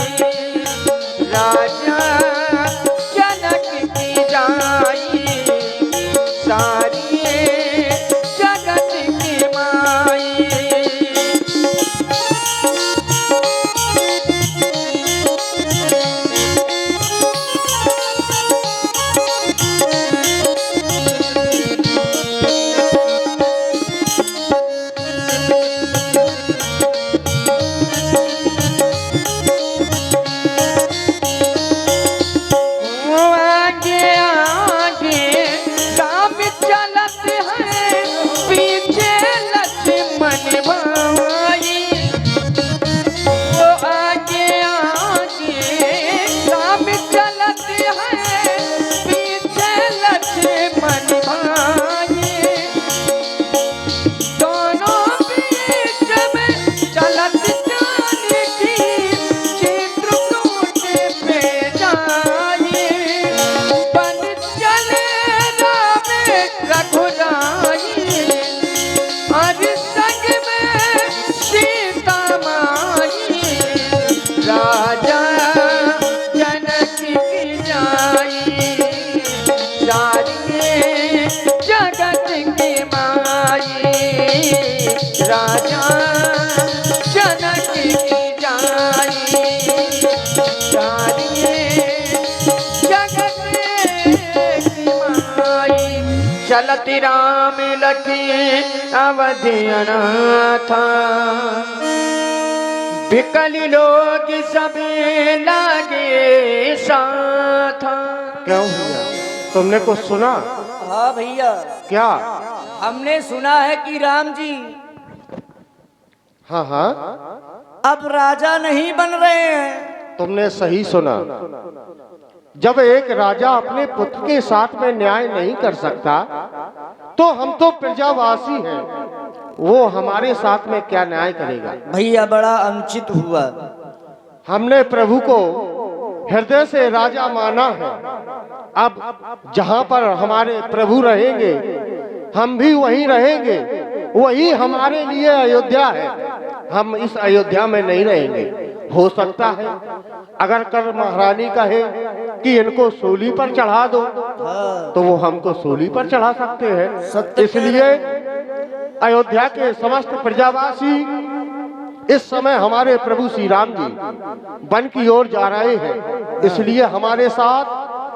राजा जनक की जाई, सारी जगत की माई। राजा जनक की जाई, सारी जगत की माई। चलत राम लखी अवधि अनाथा, बिकल लोग सभी लागे साथा। क्या हुआ? तुमने कुछ सुना? हाँ भैया, क्या? हमने सुना है कि राम जी हाँ हाँ, अब राजा नहीं बन रहे हैं। तुमने सही सुना। जब एक राजा अपने पुत्र के साथ में न्याय नहीं कर सकता तो हम तो प्रजावासी हैं, वो हमारे साथ में क्या न्याय करेगा। भैया बड़ा अनुचित हुआ। हमने प्रभु को हृदय से राजा माना है। अब जहां पर हमारे प्रभु रहेंगे हम भी वहीं रहेंगे, वही हमारे लिए अयोध्या है। हम इस अयोध्या में नहीं रहेंगे। हो सकता है अगर कर महारानी कहे कि इनको सूली पर चढ़ा दो तो वो हमको सूली पर चढ़ा सकते हैं। इसलिए अयोध्या के समस्त प्रजावासी इस समय हमारे प्रभु श्री राम जी वन की ओर जा रहे हैं, इसलिए हमारे साथ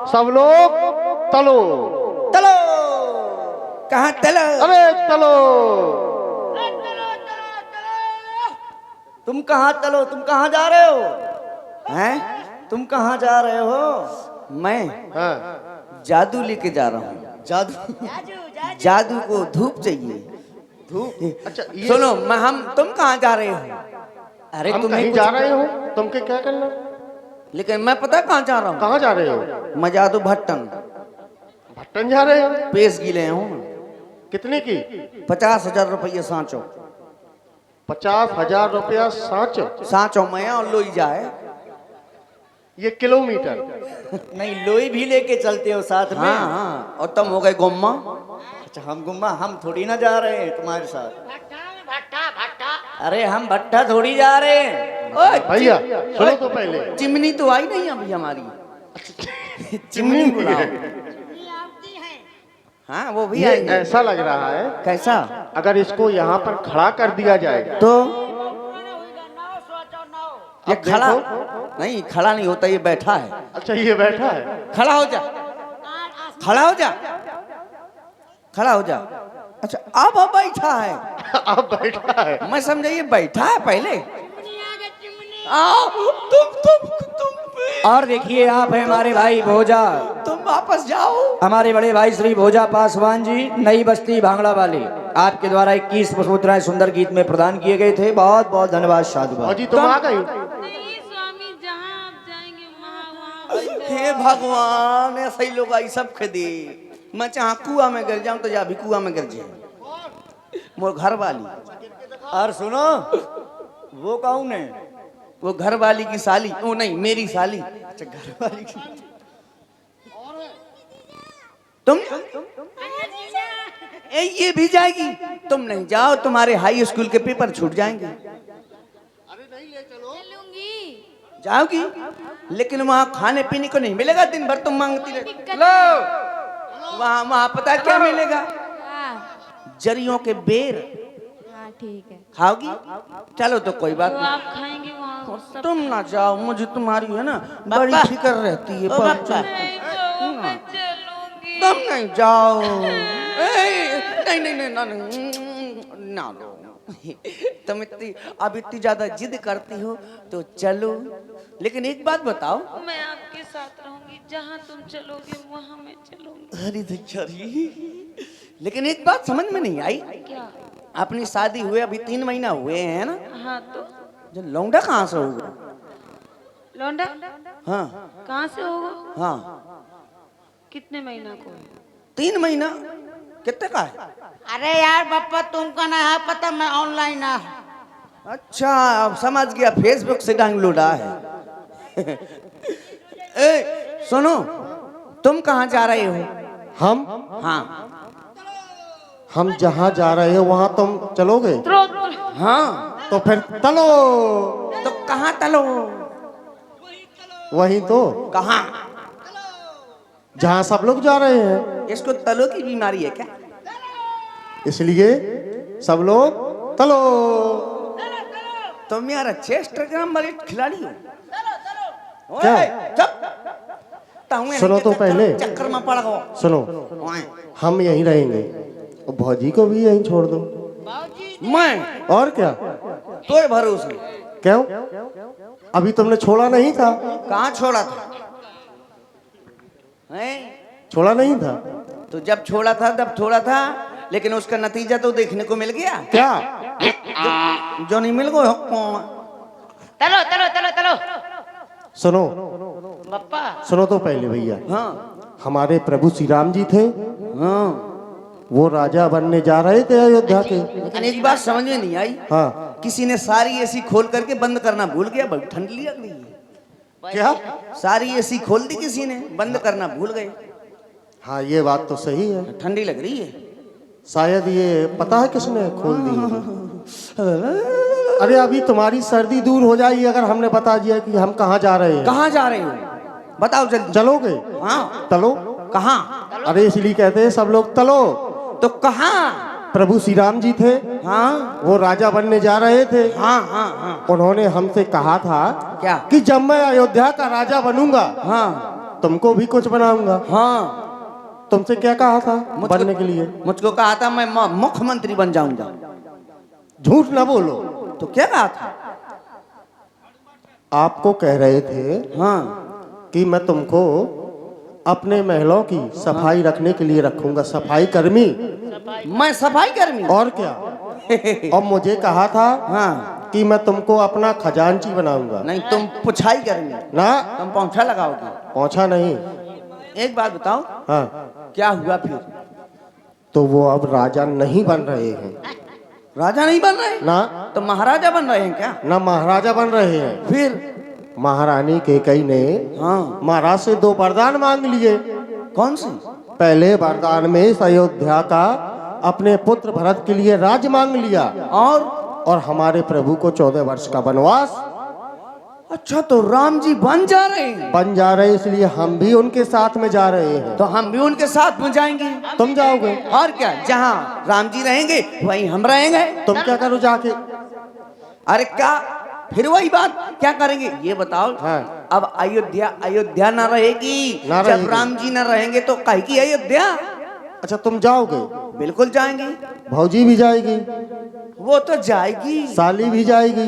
सब लोग चलो। चलो कहाँ चलो? अरे चलो। तुम कहाँ चलो? तुम कहाँ जा रहे हो? हैं? तुम कहाँ जा रहे हो? मैं हाँ। जादू लेके जा रहा हूँ। जादू जादू को धूप चाहिए। धूप? अच्छा ये सुनो तुम कहाँ जा रहे हो? अरे हम तुम्हें कहीं जा रहे हो, तुमके क्या करना। लेकिन मैं पता कहाँ जा रहा हूँ? कहाँ जा रहे हो? मैं जादू भट्टन भट्टन जा रहे हो? पेश गिले हूँ। कितने की? 50,000 रुपये सांचो। 50,000 रुपया सांच? सांचो मैं और लोई जाए। ये किलोमीटर? नहीं लोई भी लेके चलते हो साथ में। हाँ। और तुम हो गए गुम्मा। अच्छा हम गुम्मा, हम थोड़ी ना जा रहे हैं तुम्हारे साथ। अरे हम भट्टा थोड़ी जा रहे हैं। भैया सुनो तो पहले। चिमनी तो आई नहीं अभी हमारी। चिमनी बुलाओ। हाँ वो भी ये आएंगे। ऐसा लग रहा है कैसा? अगर इसको यहाँ पर खड़ा कर दिया जाए तो ये अब खड़ा देखो। नहीं, खड़ा नहीं होता, ये बैठा है। अच्छा ये बैठा है। खड़ा हो जा, खड़ा हो जा, खड़ा हो जा। अच्छा अब बैठा है। अब बैठा है। मैं समझा ये बैठा है पहले। आओ तुम और देखिए आप है हमारे भाई भोजा। तुम वापस जाओ। हमारे बड़े भाई श्री भोजा पासवान जी, नई बस्ती भांगड़ा वाले, आपके द्वारा 21 मुद्राएं सुंदर गीत में प्रदान किए गए थे। बहुत बहुत धन्यवाद साधुवाद। जी तुम आ गई। स्वामी जहाँ आप जाएंगे वहाँ हे भगवान ऐसा ही लोग आई सब दे। मैं चाह कुआ में गिर जाऊं तो जा भी कुआ में गिर जाए। मोर घर वाली। और सुनो वो कौन है? वो घर वाली की साली। ओ नहीं मेरी साली। अच्छा घर वाली की। तुम ये भी जाएगी? तुम नहीं जाओ, तुम्हारे हाई स्कूल के पेपर छूट जाएंगे। चलूंगी। जाओगी लेकिन वहाँ खाने पीने को नहीं मिलेगा, दिन भर तुम मांगती रहे। वहाँ वहाँ पता क्या मिलेगा? जरियों के बेर। हाँ ठीक है। खाओगी? चलो तो कोई बात तो नहीं। आप खाएंगे वहाँ सब। तुम ना जाओ, मुझे तुम्हारी है ना बड़ी फिक्र रहती है। नहीं तो मैं चलूंगी। तुम नहीं जाओ। नहीं नहीं नहीं ना लो। तुम इतनी ज्यादा जिद करती हो तो चलो, लेकिन एक बात बताओ। मैं आपके साथ रहूंगी, जहाँ तुम चलोगे वहाँ मैं चलूंगी। अरे धिक्कारी। लेकिन एक बात समझ में नहीं आई। क्या? अपनी शादी हुए अभी 3 महीना हुए हैं ना, हाँ तो जो लौंडा कहाँ से होगा? लौंडा हाँ कहाँ से होगा? हाँ कितने महीना को है? 3 महीना। कितने का है? अरे यार पापा तुमको ना है पता, मैं ऑनलाइन है। अच्छा अब समझ गया, फेसबुक से डाउनलोड है। ए सुनो, तुम कहाँ जा रहे हो? हम हाँ जहाँ जा रहे हो वहाँ तुम चलोगे? हाँ तो फिर चलो। तो कहाँ तलो? वहीं तो कहाँ? जहाँ सब लोग जा रहे हैं। इसको तलो की बीमारी है क्या? इसलिए सब लोग चलो। तुम यार अच्छे इंस्टाग्राम वाले खिलाड़ी हो। क्या? सुनो तो पहले। चक्कर में पड़ गो। सुनो, हम यहीं रहेंगे और भौजी को भी यहीं छोड़ दो। मैं और क्या? तो भरोसे क्यों? अभी तुमने छोड़ा नहीं था? कहाँ छोड़ा था? हैं? छोड़ा नहीं था? तो जब छोड़ा था तब छोड़ा था, लेकिन उसका नतीजा तो देखने को मिल गया। क्या? जो नहीं मिल गया। चलो चलो चलो चलो। सुनो, बप्पा सुनो तो पहले भैया, हाँ हमारे प्रभु श्री राम जी थे, हाँ। वो राजा बनने जा रहे थे अयोध्या के। लेकिन एक बात समझ में नहीं आई, हाँ किसी ने सारी एसी खोल करके बंद करना भूल गया, बड़ी ठंडी लग रही है। क्या? सारी एसी खोल दी किसी ने, बंद करना भूल गए, हाँ ये बात तो सही है। ठंडी लग रही है। शायद ये पता है किसने खोल दी है? अरे अभी तुम्हारी सर्दी दूर हो जाएगी अगर हमने बता दिया कि हम कहाँ जा रहे हैं। कहाँ जा रहे हो बताओ जल्दी। चलोगे? हाँ चलो। कहाँ? अरे इसलिए कहते हैं सब लोग चलो। तो कहाँ? प्रभु श्री राम जी थे, हाँ वो राजा बनने जा रहे थे। हाँ हाँ हाँ। उन्होंने हमसे कहा था क्या? कि जब मैं अयोध्या का राजा बनूंगा हाँ तुमको भी कुछ बनाऊंगा। हाँ। तुमसे क्या कहा था बनने के लिए? मुझको कहा था मैं मुख्यमंत्री बन जाऊंगा। झूठ ना बोलो। तो क्या कहा था? आपको कह रहे थे हाँ कि मैं तुमको अपने महलों की सफाई रखने के लिए रखूंगा, सफाई कर्मी। मैं सफाई कर्मी? और क्या? और मुझे कहा था हाँ कि मैं तुमको अपना खजांची बनाऊंगा। नहीं, तुम पुछाई कर्मी ना, तुम पौंछा लगाओगे। पहुंचा नहीं। एक बात बताओ, हाँ क्या हुआ फिर? तो वो अब राजा नहीं बन रहे हैं। राजा नहीं बन रहे? ना तो महाराजा बन रहे हैं क्या? ना महाराजा बन रहे हैं। फिर महारानी कैकेयी ने हाँ महाराज से 2 वरदान मांग लिए। कौन सी? पहले वरदान में इस अयोध्या का अपने पुत्र भरत के लिए राज्य मांग लिया और हमारे प्रभु को 14 वर्ष का वनवास। अच्छा, तो राम जी बन जा रहे हैं? बन जा रहे, इसलिए हम भी उनके साथ में जा रहे हैं। तो हम भी उनके साथ में जाएंगे। तुम जाओगे? और क्या, जहाँ राम जी रहेंगे वहीं हम रहेंगे। तुम क्या करो जाके? अरे क्या फिर वही बात, क्या करेंगे ये बताओ। हाँ। अब अयोध्या ना रहेगी, ना जब रहेगी। राम जी ना रहेंगे तो काहे की अयोध्या? अच्छा तुम जाओगे? बिल्कुल जाएंगे। भौजी भी जाएगी, वो तो जाएगी, साली भी जाएगी,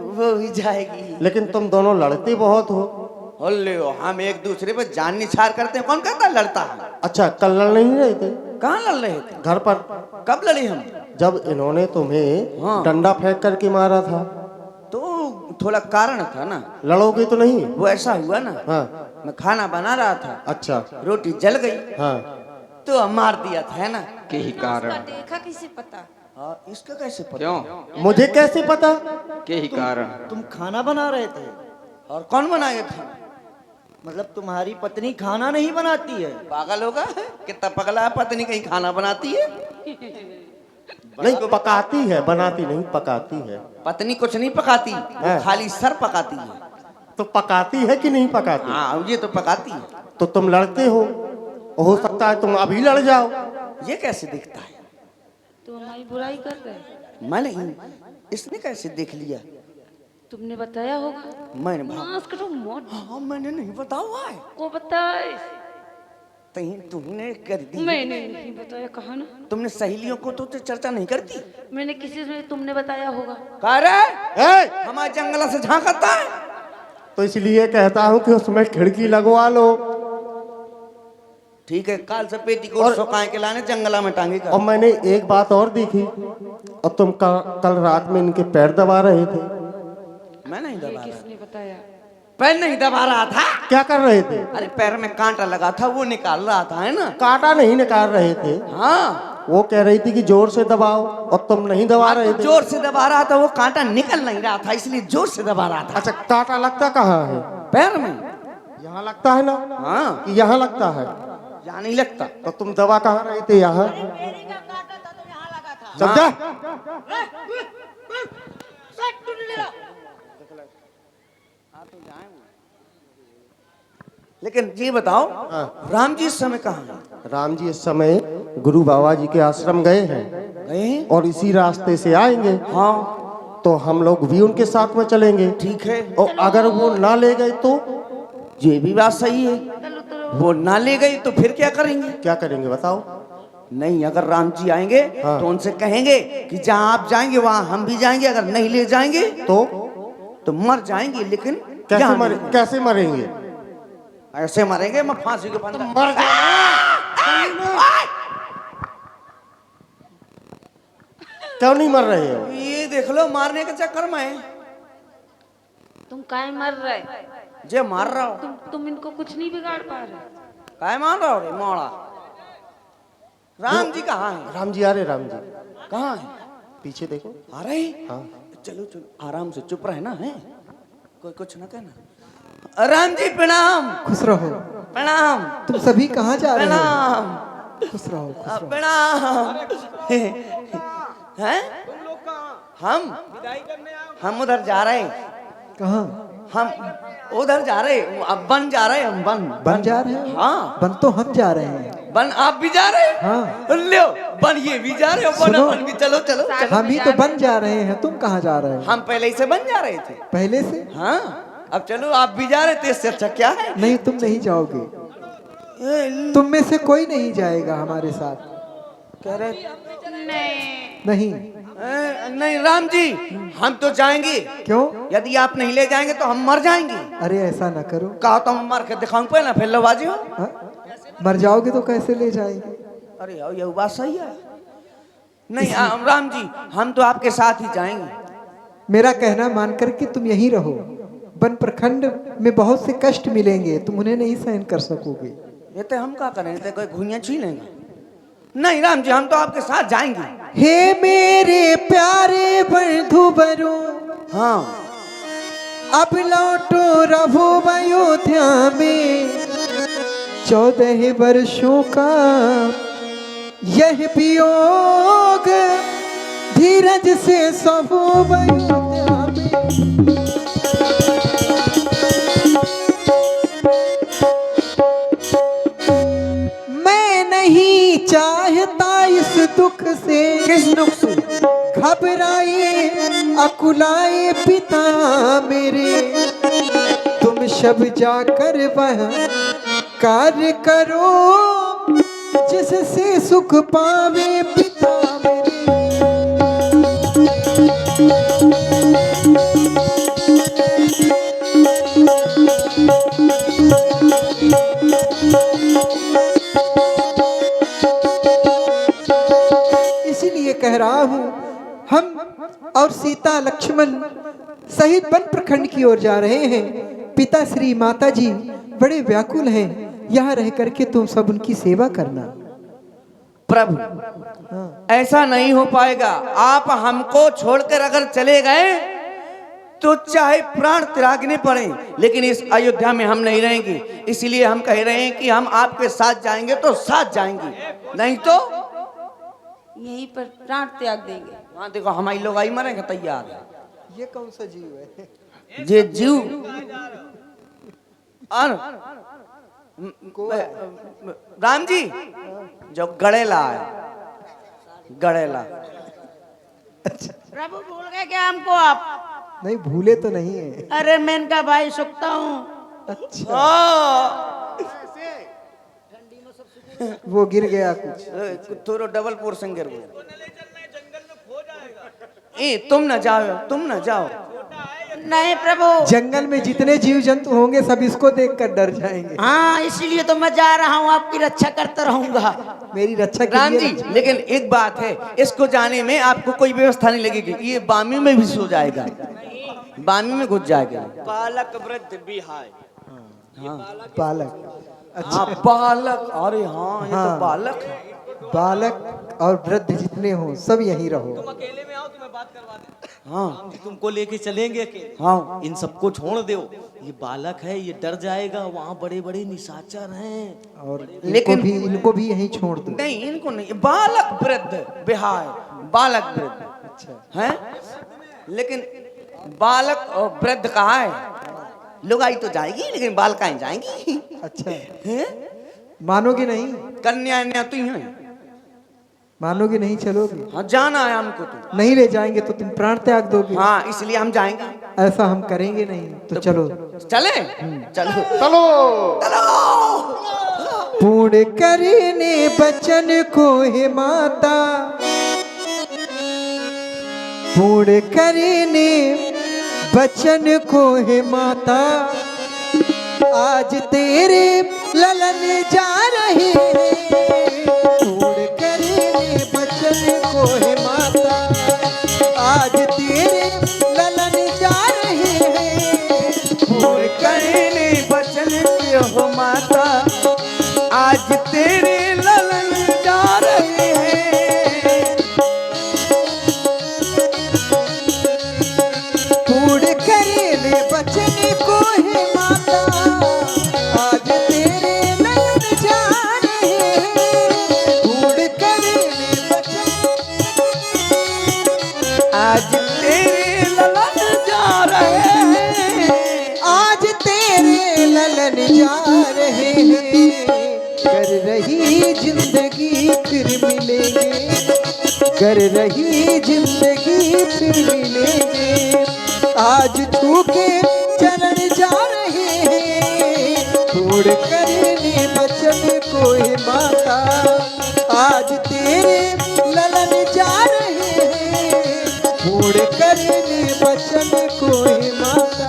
वो भी जाएगी। लेकिन तुम दोनों लड़ते बहुत हो। होले हो, हम एक दूसरे पर जान निछार करते हैं, कौन कहता है लड़ता है? अच्छा कल लड़ नहीं रहे थे? कहाँ लड़ रहे थे? घर पर। कब लड़े हम? जब इन्होंने तुम्हें हाँ। डंडा फेंक करके मारा था। तो थोड़ा कारण था ना। लड़ोगे तो नहीं? वो ऐसा हुआ ना, हाँ। मैं खाना बना रहा था, अच्छा। रोटी जल गई, हाँ। तो मार दिया था, है ना? यही कारण। देखा किसे पता? हाँ, इसका कैसे पता? क्यों? मुझे कैसे पता? यही कारण। तुम खाना बना रहे थे? और कौन बनाएगा खाना? मतलब तुम्हारी पत्नी खाना नहीं बनाती है? पागल होगा, कितना पगला है, पत्नी कहीं खाना बनाती है? नहीं पकाती है, बनाती नहीं, पकाती है। पत्नी कुछ नहीं पकाती, वो खाली सर पकाती है। तो पकाती है कि नहीं पकाती? हाँ, ये तो पकाती है। तो तुम लड़ते हो सकता है तुम अभी लड़ जाओ। ये कैसे दिखता है? तुम हमारी बुराई कर रहे? मैं नहीं, इसने कैसे देख लिया? तुमने बताया होगा। मैंने मास्क तो मोट हाँ, मैंने नहीं बताया हुआ है। को बताए? तुमने कर दी। मैंने नहीं बताया, कहा ना। तुमने सहेलियों को तो चर्चा नहीं करती? मैंने किसी से तुमने बताया होगा। कह रहे हमारे जंगल से झांकता है, तो इसलिए कहता हूँ कि उसमें खिड़की लगवा लो। ठीक है, काल से पेटी को सुखाए के लाने जंगला में टांगेगा। और मैंने एक बात और देखी, और तुम कल रात में इनके पैर दबा रहे थे। मैं नहीं दबा रहा। किसने बताया? पैर नहीं दबा रहा था। क्या कर रहे थे? अरे पैर में कांटा लगा था, वो निकाल रहा था, है ना? कांटा नहीं निकाल रहे थे। हाँ, वो कह रही थी कि जोर से दबाओ, और तुम नहीं दबा रहे थे। जोर से दबा रहा था, वो कांटा निकल नहीं रहा था, इसलिए जोर से दबा रहा था। अच्छा कांटा लगता कहाँ है? पैर में। यहाँ लगता है ना? हाँ, कि यहाँ लगता है? यहाँ नहीं लगता। तो तुम दबा कहाँ रहे थे? यहाँ। समझा? लेकिन ये बताओ, हाँ। राम जी इस समय कहाँ हैं? राम जी इस समय गुरु बाबा जी के आश्रम गए हैं, गए हैं? और इसी रास्ते से आएंगे। हाँ, तो हम लोग भी उनके साथ में चलेंगे। ठीक है। और अगर वो ना ले गए तो? ये भी बात सही है, वो ना ले गई तो फिर क्या करेंगे? क्या करेंगे बताओ? नहीं, अगर राम जी आएंगे हाँ। तो उनसे कहेंगे कि जहाँ आप जाएंगे वहाँ हम भी जाएंगे, अगर नहीं ले जाएंगे तो मर जाएंगे। लेकिन कैसे मरेंगे? ऐसे मरेंगे, मैं फांसी के फंदा मर क्यों नहीं मर रहे हो? ये देख लो, मारने के चक्कर में। तुम काहे मर रहे? जे मार रहा हो तुम इनको कुछ नहीं बिगाड़ पा रहे। काय मार रहा हो रे मोड़ा? राम जी कहाँ है? राम जी आ रहे, राम जी कहाँ है? पीछे देखो। आ रहे? हाँ चलो चलो आराम से चुप रहे ना, है कोई कुछ ना कहना। राम जी प्रणाम। खुश रहो। प्रणाम। तुम सभी कहाँ जा रहे हो? प्रणाम। खुश रहो, खुश रहो। प्रणाम। हैं? हम उधर जा रहे हैं। कहाँ? हम उधर जा रहे, अब बन जा रहे, हम बन जा रहे हो? हाँ बन तो हम जा रहे हैं। बन आप भी जा रहे? हाँ। लो बन ये भी जा रहे हो, बन सुनो। अपन भी चलो चलो चलो। हम ही तो बन जा रहे हैं, तुम कहाँ जा रहे हो? हम पहले ही से बन जा रहे थे। पहले से? हाँ अब चलो आप भी जा रहे थे, इससे अच्छा क्या है? नहीं, तुम नहीं जाओगे। तुम में से कोई नहीं जाएगा हमारे साथ। कह रहे नहीं। नहीं राम जी हम तो जाएंगे। क्यों? यदि आप नहीं ले जाएंगे तो हम मर जाएंगे। अरे ऐसा ना करो। कहा तो हम मर के दिखाऊं पे ना, फिर लोबाजी हो। हाँ? मर जाओगे तो कैसे ले जाएंगे? अरे यार ये बात सही है। नहीं राम जी हम तो आपके साथ ही जाएंगे। मेरा कहना मान करके तुम यहीं रहो। वन प्रखंड में बहुत से कष्ट मिलेंगे, तुम उन्हें नहीं सहन कर सकोगे। ये तो हम क्या करें, तो कोई घुइयां छीलेंगे। नहीं राम जी हम तो आपके साथ जाएंगे। हे मेरे प्यारे बंधुवरों, हाँ अब लौटो रहो अयोध्या में। 14 वर्षों का यह वियोग धीरज से सहो अयोध्या में। मैं नहीं चाहता इस दुख से, किस दुख से? घबराए अकुलाए पिता मेरे। तुम सब जाकर वह कार्य करो जिससे सुख पावे पिता मेरे। इसलिए कह रहा हूँ, हम और सीता लक्ष्मण सहित वन प्रखंड की ओर जा रहे हैं। पिता श्री माता जी बड़े व्याकुल हैं, यहाँ रह करके तुम सब उनकी सेवा करना। प्रभु हाँ। ऐसा नहीं हो पाएगा। आप हमको छोड़कर अगर चले गए तो चाहे प्राण त्यागने पड़े, लेकिन इस अयोध्या में हम नहीं रहेंगे। इसलिए हम कह रहे हैं कि हम आपके साथ जाएंगे तो साथ जाएंगे, नहीं तो यहीं पर प्राण त्याग देंगे। हाँ देखो हमारी लोग आई मरेंगे तैयार। ये कौन सा जीव है? ये जीव और राम जी जो गड़ेला है, गड़ेला। प्रभु भूल गए क्या हमको आप? नहीं भूले तो नहीं है। अरे मैं इनका भाई सुखता हूँ। अच्छा वो गिर गया कुछ। थोड़ा डबल पोर्शन गिर गया। ए तुम न जाओ, तुम न जाओ। नहीं प्रभु, जंगल में जितने जीव जंतु होंगे सब इसको देखकर डर जाएंगे। हाँ इसीलिए तो मैं जा रहा हूँ, आपकी रक्षा करता रहूंगा। मेरी रक्षा के राम लिए जी लेकिन एक बात है, इसको जाने में आपको कोई व्यवस्था नहीं लगेगी। ये बामी में भी सो जाएगा, बामी में घुस जाएगा। बालक वृद्ध बिहाय। बालक। हाँ बालक, अरे हाँ ये तो बालक है। बालक और वृद्ध जितने हो सब यहीं रहो। अकेले में आओ, तुम्हें बात करवा दे। हाँ तुमको लेके चलेंगे अकेले। हाँ इन सबको छोड़ दो, ये बालक है, ये डर जाएगा। वहाँ बड़े बड़े निशाचर हैं। और लेकिन- इनको भी यहीं छोड़ दो। नहीं इनको नहीं, बालक वृद्ध बिहाय, बालक वृद्ध। अच्छा हैं? लेकिन बालक और वृद्ध कहाँ है? लुगाई तो जाएगी लेकिन बालकाएं जाएंगी। अच्छा हैं? मानोगे नहीं? कन्या अन्या तू हैं। मानोगे नहीं? चलोगे? हाँ जाना है हमको तो। नहीं ले जाएंगे तो तुम प्राण त्याग दोगे। हाँ इसलिए हम जाएंगे। ऐसा हम करेंगे नहीं तो चलो। चले चलो चलो पूर्ण करने बचन को हे माता, पूर्ण करने बचन को हे माता। आज तेरे ललन जा रहे हैं, पूर्ण करने बचन को हे माता। आज तेरे ललन जा रहे हैं, पूर्ण करने कर रही जिंदगी फिर मिलेंगे, कर रही जिंदगी फिर मिलेंगे। आज छू के चरण जा रहे हैं, छोड़ कर ने बचन को है माता। आज तेरे ललन जा रहे हैं, छोड़ कर ने बचन को है माता।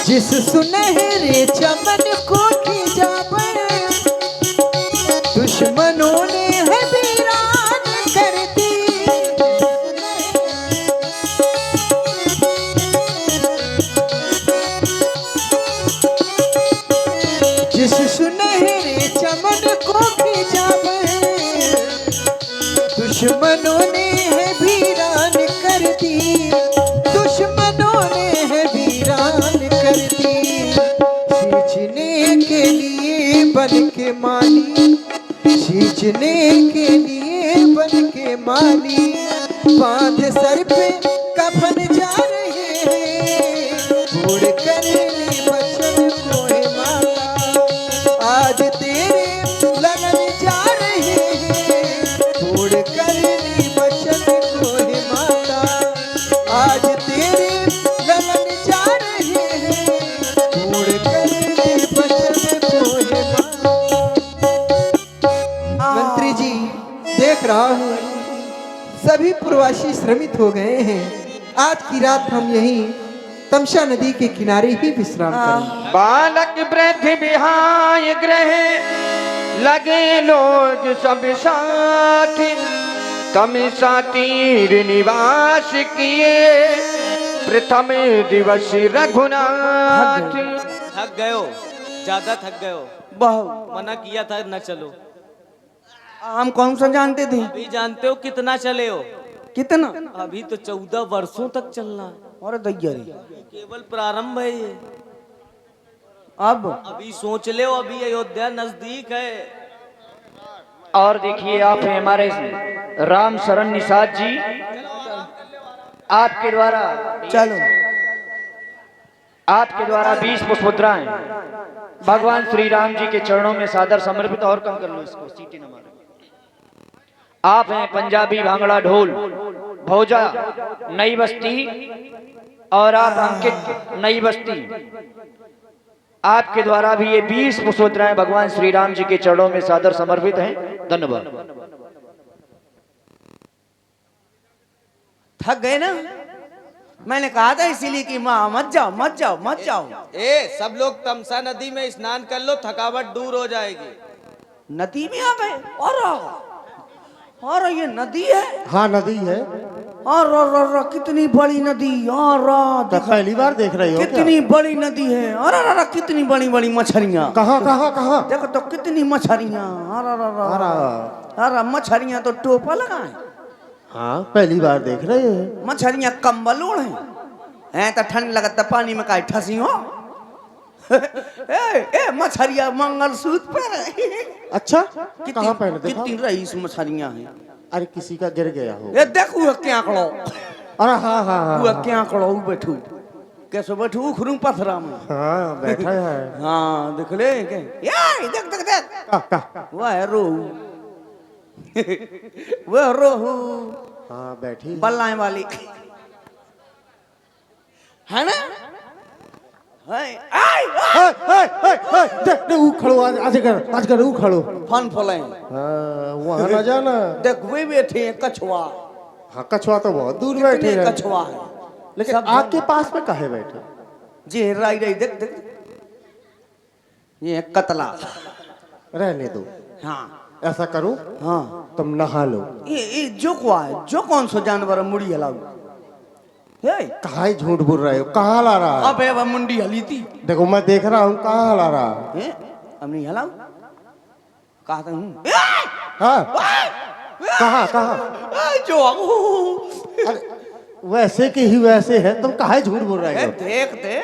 जिस सुनहरे चमन को खिंचावे दुश्मनों ने है वीरान कर दी। जिस सुनहरे चमन को खिंचावे दुश्मनों ने है वीरान कर दी, दुश्मनों ने है वीरान कर दी। सींचने के लिए बन के माली, सींचने के लिए बन के माली, बांध सर पे कफन जा रहे हैं, छोड़ कर बचन को है माता। आज तेरे ललन जा रहे हैं, छोड़ कर बचन को है माता। आज तेरे ललन जा रहे हैं, छोड़ कर बचन को है माता। मंत्री जी देख रहा हूँ सभी प्रवासी श्रमित हो गए हैं। आज की रात हम यहीं तमसा नदी के किनारे ही विश्राम करेंगे। बालक वृद्ध बिहाय ग्रह लगे लोग सब साथ, तमसा तीर निवास किए प्रथम दिवस रघुनाथ। थक गए हो, ज्यादा थक गए हो, बहुत मना किया था न चलो। हम कौन सा जानते थे? अभी जानते हो कितना चले हो? कितना? अभी तो 14 वर्षों तक चलना है। और दैया रे, केवल प्रारंभ है ये। अब अभी सोच ले, अभी अयोध्या नजदीक है। और देखिए आप हैं हमारे राम शरण निषाद जी, आपके द्वारा चलो आपके द्वारा 20 पुष्पमुद्राएं भगवान श्री राम जी के चरणों में सादर समर्पित। और कम कर लो इसको, सीटी न मारो। आप हैं पंजाबी भांगड़ा ढोल भौजा नई बस्ती, और आप अंकित नई बस्ती, आपके द्वारा भी ये 20 पुष्पमुद्राएं भगवान श्री राम जी के चरणों में सादर समर्पित हैं। धन्यवाद। थक गए ना? मैंने कहा था इसीलिए कि माँ मत जाओ मत जाओ मत जाओ। ए सब लोग तमसा नदी में स्नान कर लो, थकावट दूर हो जाएगी। नदी में आ गए? और ये नदी है? हाँ नदी है। और कितनी बड़ी नदी। और तो पहली बार देख रही हो? कितनी बड़ी नदी है। और कितनी बड़ी बड़ी मछलियाँ। कहाँ कहाँ कहाँ? देखो तो कितनी मछलियाँ। अरे मछलियाँ तो टोपा लगाए। हाँ पहली बार देख रहे हैं। मछलियाँ कंबल ओढ़े हैं तो ठंड लगता पानी में काहे ठसी हो। ए मछलियाँ मंगलसूत्र पर। अच्छा कहाँ पहने? कितनी रईस मछलियाँ हैं। अरे किसी का गिर गया हो। ये देखो क्या करो। अरे हाँ हाँ वो क्या करो बैठू कैसे बैठू उखरू पथरा में। हाँ बैठा है। हाँ देख ले के देख देख देख वो है रोहू। वो रोहू। हाँ बैठी बल्लाएं वाली है ना। देख खड़ो अजगर खड़ो फन फलाए। वहाँ न जाना। देख वे बैठे हैं कछुआ। हाँ कछुआ तो बहुत दूर बैठे हैं। कछुआ है लेकिन आपके पास में काहे बैठे? जी राई राई देख देख ये कतला रहने दो। हाँ ऐसा करो। हाँ तुम नहा लो। ये जो को है जो कौन सा जानवर मुड़ी हलाऊ। कहाँ झूठ बोल रहे हो? कहाँ ला रहा है? अब मुंडी हली थी। देखो मैं देख रहा हूँ कहाँ ला रहा है। अब नहीं हलाऊ। कहा था हूँ हाँ कहाँ कहाँ? जो अरे वैसे के ही वैसे है, तुम काहे झूठ बोल रहे हो? देख दे।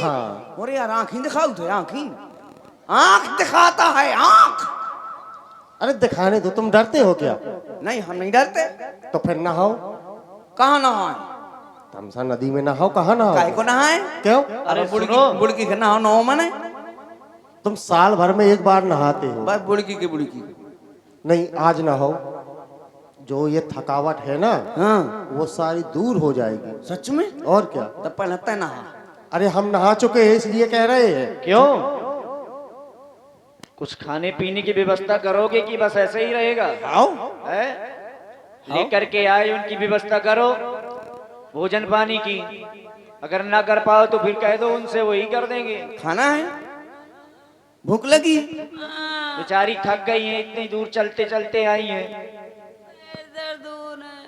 हाँ अरे यार आँखें दिखाओ तो, आँखें आँख दिखाता है आँख। अरे दिखाने दो, तुम डरते हो क्या? नहीं हम नहीं डरते। तो फिर नहाओ। कहाँ नहाए? तमसा नदी में नहाओ। कहाँ नहाओ? काहे को नहाए? क्यों? अरे बुड़की के नहाओ नहाओ मने। तुम साल भर में एक बार नहाते हो। बस बुड़की की बुड़की। नहीं आज नहाओ, जो ये थकावट है ना हाँ वो सारी दूर हो जाएगी। सच में? और क्या? तब पहले तय नहा। अरे हम नहा चुके हैं इसलिए कह रहे हैं। क्यों? कुछ खाने पीने की व्यवस्था करोगे कि बस ऐसे ही रहेगा? आओ है? लेकर के आए उनकी व्यवस्था करो, भोजन पानी की। अगर ना कर पाओ तो फिर कह दो उनसे, वही कर देंगे। खाना है, भूख लगी। बेचारी थक गई है, इतनी दूर चलते चलते आई है। दर्द हो रहा है।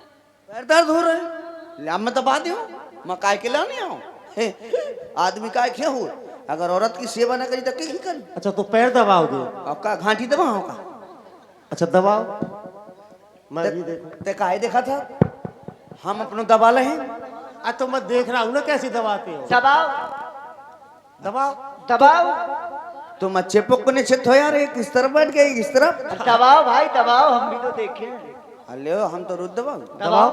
पैर दर्द हो रहा है, ले मैं दबा दूं। मैं काय के लाने आऊं? आदमी काय क्यों हो? अगर औरत की सेवा न करी तो क्या करी? अच्छा तो पैर दबाओगे? और का घाटी दबाओ का? अच्छा दबाओ। मैं भी देखूं। ते काहे देखा था? हम अपनो दबा ले हैं। तो मैं देख रहा हूँ ना कैसे दबाते हो। दबाओ दबाओ दबाओ तुम अच्छे पुकने से थो यार, किस तरफ बैठ गए किस तरफ? दबाओ भाई दबाओ, हम भी तो देखे। अले हम तो रुद्र दबाओ। दबाओ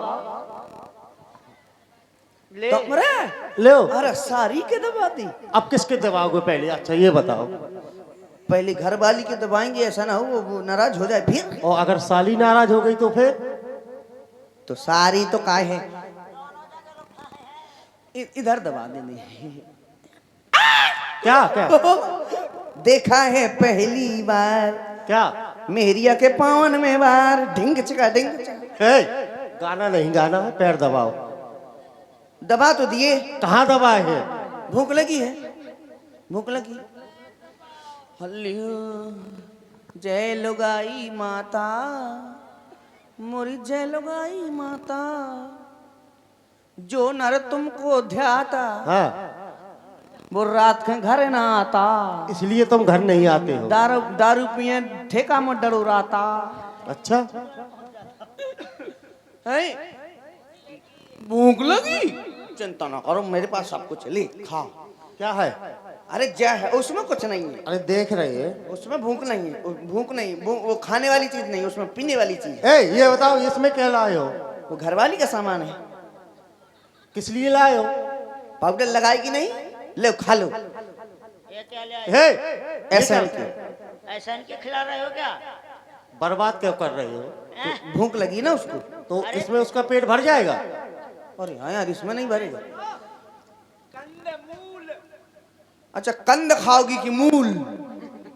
ले। ले अरे सारी के दबा दी। अब किसके दबाओगे पहले? अच्छा ये बताओ। पहले घर वाली के दबाएंगे, ऐसा ना हो वो नाराज हो जाए फिर। और अगर साली नाराज हो गई तो फिर? तो सारी तो काय है, इधर दबा देंगे। क्या क्या देखा है पहली बार क्या? मेहरिया के पावन में बार ढिंग चका ढिंग चका। गाना नहीं गाना है, पैर दबाओ। दबा तो दिए। कहाँ दबाए हैं? भूख लगी है, भूख लगी। हल्लियो जय लुगाई माता, मोरी जय लुगाई माता, जो नर तुमको ध्याता हाँ वो रात के घर ना आता। इसलिए तुम घर नहीं आते हो। दारू दारू पिए ठेका में डरो राता। अच्छा है भूख लगी, चिंता ना करो मेरे पास सब कुछ ले खा। क्या है? अरे जय है, उसमें कुछ नहीं है। अरे देख रहे हैं। उसमें भूख नहीं है, भूख नहीं, वो खाने वाली चीज नहीं, उसमें पीने वाली चीज। ये बताओ इसमें क्या लाए हो? वो घरवाली का सामान है। किस लिए लाए हो? पाउडर लगाएगी नहीं, ले खा लो। ये क्या ले आए? ऐसा ऐसा इनके खिला रहे हो क्या? बर्बाद क्यों कर रहे हो? तो भूख लगी ना उसको, तो इसमें उसका पेट भर जाएगा। अरे हाँ यार इसमें नहीं भरेगा। अच्छा कंद खाओगी कि मूल?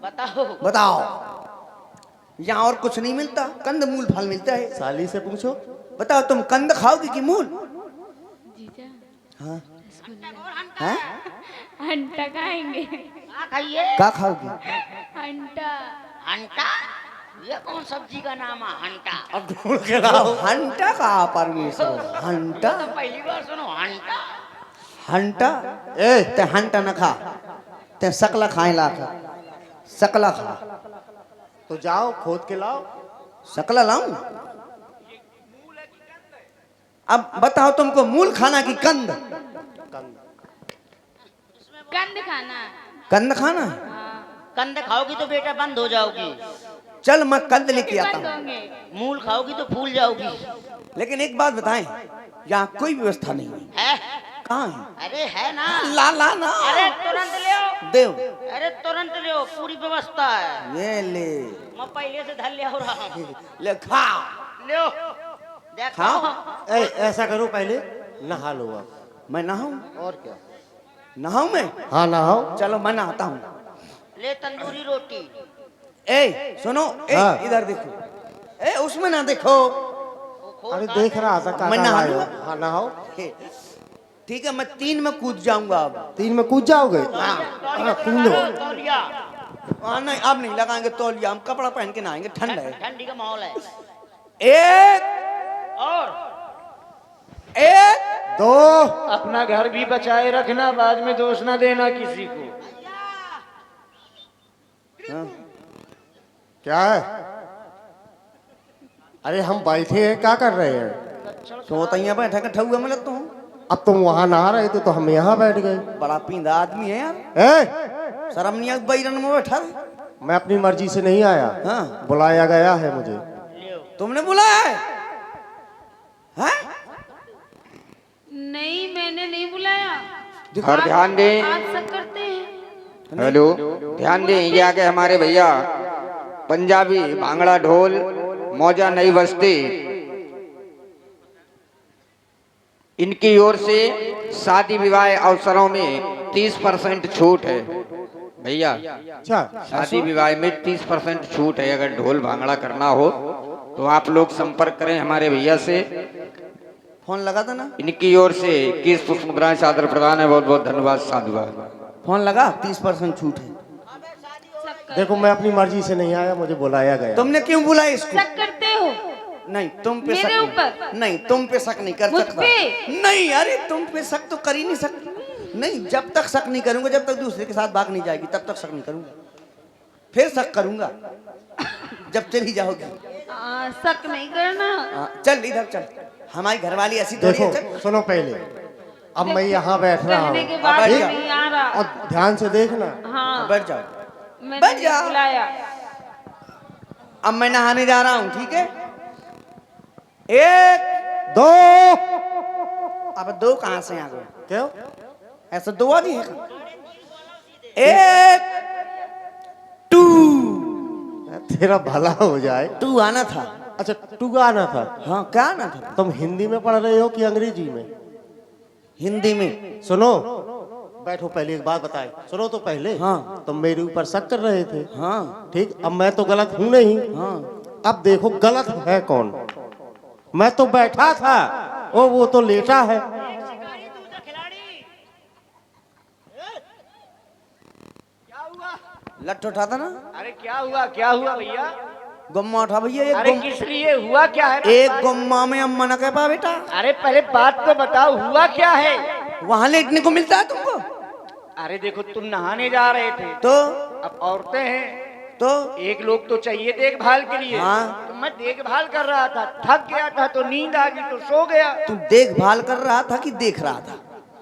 बताओ। बताओ। यहाँ और कुछ नहीं मिलता, कंद मूल फल मिलता है। साली से पूछो। बताओ तुम कंद खाओगी कि मूल? जीजा हाँ हाँ? अंटा खाएंगे। क्या खाइए? क्या खाओगी? अंटा। हंटा? ये कौन सब्जी का नाम है हंटा? अब ढूंढ के लाओ। हंटा का परमेश्वर, हंटा तो पहली बार सुनो हंटा। हंटा। ते हंटा न खा, ते सकला खाए ला खा, सकला खा। तो जाओ खोद के लाओ। सकला लाऊं? अब बताओ तुमको मूल खाना की कंद? कंद खाना। कंद खाना है? कंद खाओगी तो बेटा बंद हो जाओगी। चल मैं कंद लेके आता बंद हूँ। होंगे। मूल खाओगी तो फूल जाओगी। लेकिन एक बात बताएं, यहाँ कोई व्यवस्था नहीं है। है? कहाँ है? अरे है ना। ला ला ना। अरे तुरंत ले आओ। देव अरे तुरंत ले आओ, पूरी व्यवस्था है। ये ले मैं पहले से धर लिया हो रहा हूँ। ले खा। ले आओ। देखो। खाओ। ऐसा करो पहले नहा लो आप। मैं नहाऊं? और क्या? नहाऊं मैं? हाँ नहाओ। चलो मैं नहाता हूँ। ले तंदूरी रोटी। सुनो हाँ। इधर देखो। उसमें ना देखो। अरे देख रहा था मैं काका नहा लाए हो। लूं? हाँ नहाओ। ठीक है मैं 3 में कूद जाऊंगा अब। 3 में कूद जाओगे? तौलिया कूदो। तौलिया। नहीं अब नहीं लगाएंगे तौलिया, हम कपड़ा पहन के नहाएंगे, ठंड है। ठंडी का माहौल है। एक और एक दो। अपना घर भी बचाए रखना, बाद में दोष ना देना किसी को। हाँ। क्या है? अरे हम बैठे हैं, क्या कर रहे हैं? तो तैया बैठा के ठहुआ में लगता हूँ। अब तुम वहां नहा रहे थे तो हम यहाँ बैठ गए। बड़ा पींदा आदमी है यार, ए? शर्म नहीं आई बैरन में बैठा है। मैं अपनी मर्जी से नहीं आया, हाँ। बुलाया गया है मुझे। तुमने बुलाया है? हाँ? नहीं, मैंने नहीं बुलाया। और ध्यान दें, आप सब करते हैं। हेलो, ध्यान दें, ये आगे हमारे भैया पंजाबी भांगड़ा ढोल मौजा नई बस्ती, इनकी ओर से शादी विवाह अवसरों में 30% छूट है भैया। अच्छा, शादी विवाह में 30% छूट है। अगर ढोल भांगड़ा करना हो तो आप लोग संपर्क करें हमारे भैया से। फोन लगा था ना? इनकी ओर से 21 पुष्प मुद्राएं सादर प्रदान है। बहुत बहुत धन्यवाद, साधुवाद। फोन लगा, 30% छूट है। देखो मैं अपनी मर्जी से नहीं आया, मुझे बुलाया गया। तुमने क्यों बुलाया इसको? शक करते हो नहीं, तुम पे मेरे शक ऊपर? नहीं, तुम पे शक नहीं कर मुझ सकता। पे? नहीं, अरे तुम पे शक तो कर ही नहीं सकता। नहीं, जब तक शक नहीं करूंगा, जब तक दूसरे के साथ भाग नहीं जाएगी तब तक शक नहीं करूंगा। फिर शक करूंगा जब चली जाओगी। शक नहीं करना। चल इधर चल, हमारी घरवाली ऐसी थोड़ी देखो है। चल। सुनो, पहले अब मैं यहाँ बैठ रहा कहने के हूँ, बाद बैठ भी जा। नहीं आ रहा। और ध्यान से देखना। हाँ, बैठ जाओ। मैंने बैठ नहीं जा। बुलाया। अब मैं नहाने जा रहा हूँ, ठीक है? 1 2 अब 2 कहाँ से आ गए? क्यों? ऐसा 2 आदमी है? 1 2 तेरा भला हो जाए। 2 आना था। अच्छा, टू आना था? हाँ, क्या आना था? तुम हिंदी में पढ़ रहे हो कि अंग्रेजी में? हिंदी में। सुनो, बैठो, पहले एक बात बताए। सुनो तो पहले। हाँ। तुम मेरे ऊपर शक कर रहे थे। हाँ ठीक, अब मैं तो गलत हूं नहीं। हाँ। अब देखो गलत है कौन। मैं तो बैठा था, वो तो लेटा है। लठ उठाता ना? अरे क्या हुआ भैया? गुम्मा उठा भैया। एक अरे किस लिए हुआ क्या है? एक गुम्मा में अम्मा न कह पा बेटा। अरे पहले बात तो बताओ, हुआ क्या है? वहां लेटने को मिलता है तुमको? अरे देखो, तुम नहाने जा रहे थे तो अब औरतें हैं तो एक लोग तो चाहिए देखभाल के लिए। हाँ। तो मैं देखभाल कर रहा था, थक गया था तो नींद आ गई तो सो गया। तू देखभाल कर रहा था कि देख रहा था?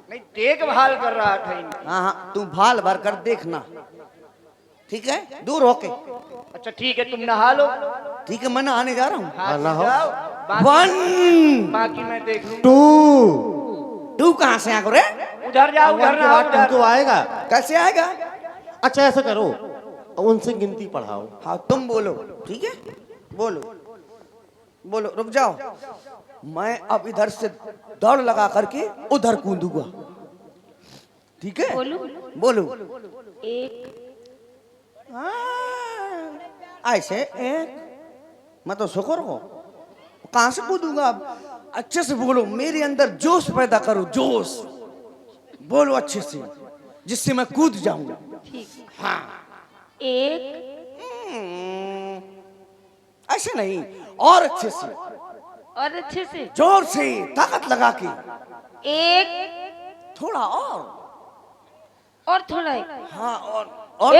नहीं, देखभाल कर रहा था इनकी। हाँ हाँ, तू भाल भर कर देखना, ठीक है? दूर होके। अच्छा ठीक है, तुम नहा लो। ठीक है, मैं नहाने जा रहा हूँ। हाँ, नहाओ। जाओ, 1 बाकी मैं देख लूँ। 2 कहाँ से आ गए? उधर जाओ, उधर नहाओ, टू तो उधर। आएगा। कैसे आएगा? अच्छा ऐसा करो, उनसे गिनती पढ़ाओ। हाँ, तुम बोलो, ठीक है? बोलो बोलो। रुक जाओ, मैं अब इधर से दौड़ लगा करके उधर कूदूंगा, ठीक है? बोलूं? बोलो। 1 ऐसे 1। मैं तो शुक्र हो, कहाँ से कूदूंगा अब? अच्छे से बोलो, मेरे अंदर जोश पैदा करो, जोश बोलो अच्छे से, जिससे मैं कूद जाऊंगा। ठीक। हाँ। 1 ऐसे नहीं, और अच्छे से, और अच्छे से। जोर से, ताकत लगा के। 1 थोड़ा और थोड़ा। हाँ, और 1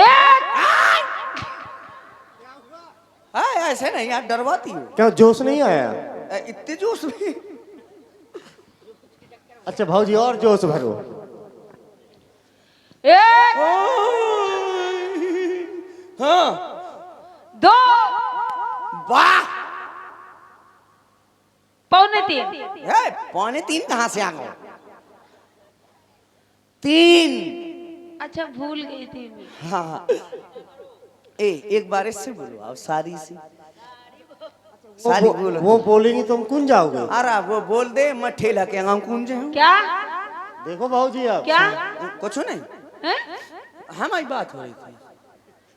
ऐसे नहीं यार, डरवाती हो। क्या जोश नहीं आया? इतने जोश में? अच्छा भाऊजी, और जोश भरो। 1 हाँ। 2 वाह। 2.75 3 कहाँ से आ गए? 3। अच्छा, भूल गई थी मैं। हाँ। एक बार इससे बोलो, अब सारी से सारी बोलो। वो बोलेंगी तुम कौन जाओगे? अरे वो बोल दे, मैं ठेला के आऊँ कौन जे हूँ। क्या देखो भाऊजी, आप क्या कुछ नहीं, है? हमारी बात हो रही थी।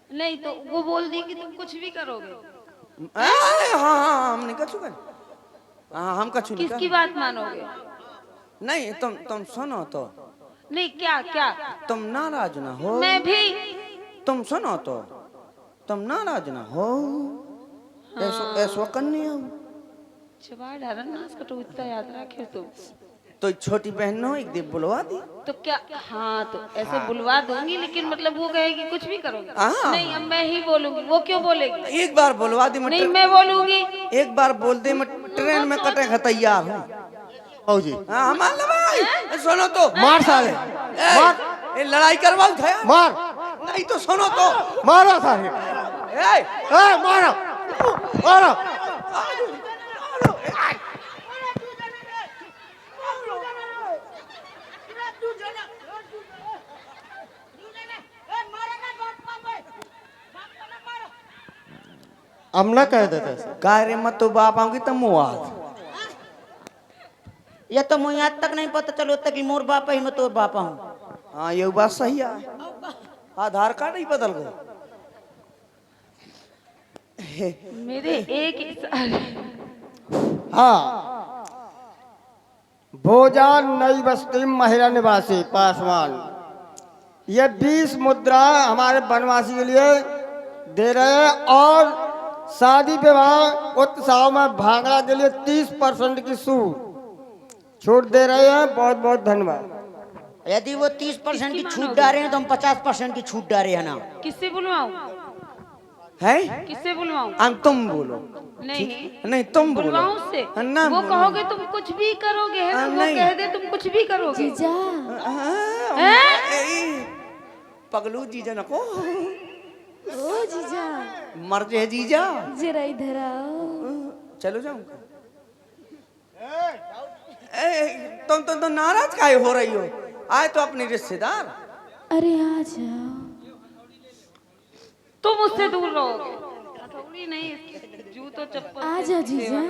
नहीं तो वो बोल दी कि तुम कुछ भी करोगे। हाँ हाँ, हमने कछु कर। हाँ, हम कछु नहीं किसकी कर। बात मानोगे? नहीं, तुम सुनो तो, नहीं, क्या क्या? तुम नाराज ना हो। मैं भी। तुम सुनो तो, तुम नाराज ना हो। ऐसो करनी हो। चबा डाला ना, इसका तो इतना याद रखे तुम। तो छोटी बहन हो एक दिन बुलवा दी। तो क्या, हाँ तो ऐसे बुलवा दूंगी, लेकिन मतलब वो कहेगी कुछ भी करोगे। हाँ। नहीं, अब मैं ही बोलूंगी, वो क्यों बोलेगी? एक बार बुलवा दी, नहीं मैं बोलूंगी। एक बार बोल दे, मैं ट्रेन में कटे का तैयार हूँ। फौजी हाँ हमार भाई सुनो तो, मार साले, मार, ये लड़ाई करवाओ था मार, नहीं तो सुनो तो, मारो साले, ए, मारो, मारो। हम ना कह देते काय रे मत तो बाप आऊंगी तो मुआ। ये तो मुझे आज तक नहीं पता चलो तक कि मोर बाप है मैं तोर बाप हूँ। हाँ ये बात सही है, आधार कार्ड ही बदल गए। मेरे एक ही साल। हाँ, भोजान नई बस्ती महिला निवासी पासवान, ये 20 मुद्रा हमारे वनवासी के लिए दे रहे हैं और शादी विवाह उत्सव में भांगड़ा के लिए 30% की छूट दे रहे हैं। बहुत बहुत धन्यवाद। यदि वो 30% की छूट डाले हैं तो हम 50% की छूट डाले हैं ना। किससे बुलवाऊं? है किससे बुलवाऊं? तुम बोलो। नहीं तुम बोलो। बुलवाऊं उससे? ना वो कहोगे तुम कुछ भी करोगे, है ना? वो कह दे तुम कुछ भी करोगे। पगलू जीजा नको। ओ जीजा, मर जाए जीजा। जरा इधर आओ। चलो जाऊं। तुम तो नाराज काहे हो रही हो? आए तो अपने रिश्तेदार। अरे आ जाओ। तुम उससे दूर रहोगे। थोड़ी नहीं, जूतो चप्पल। आ जाओ जीजा,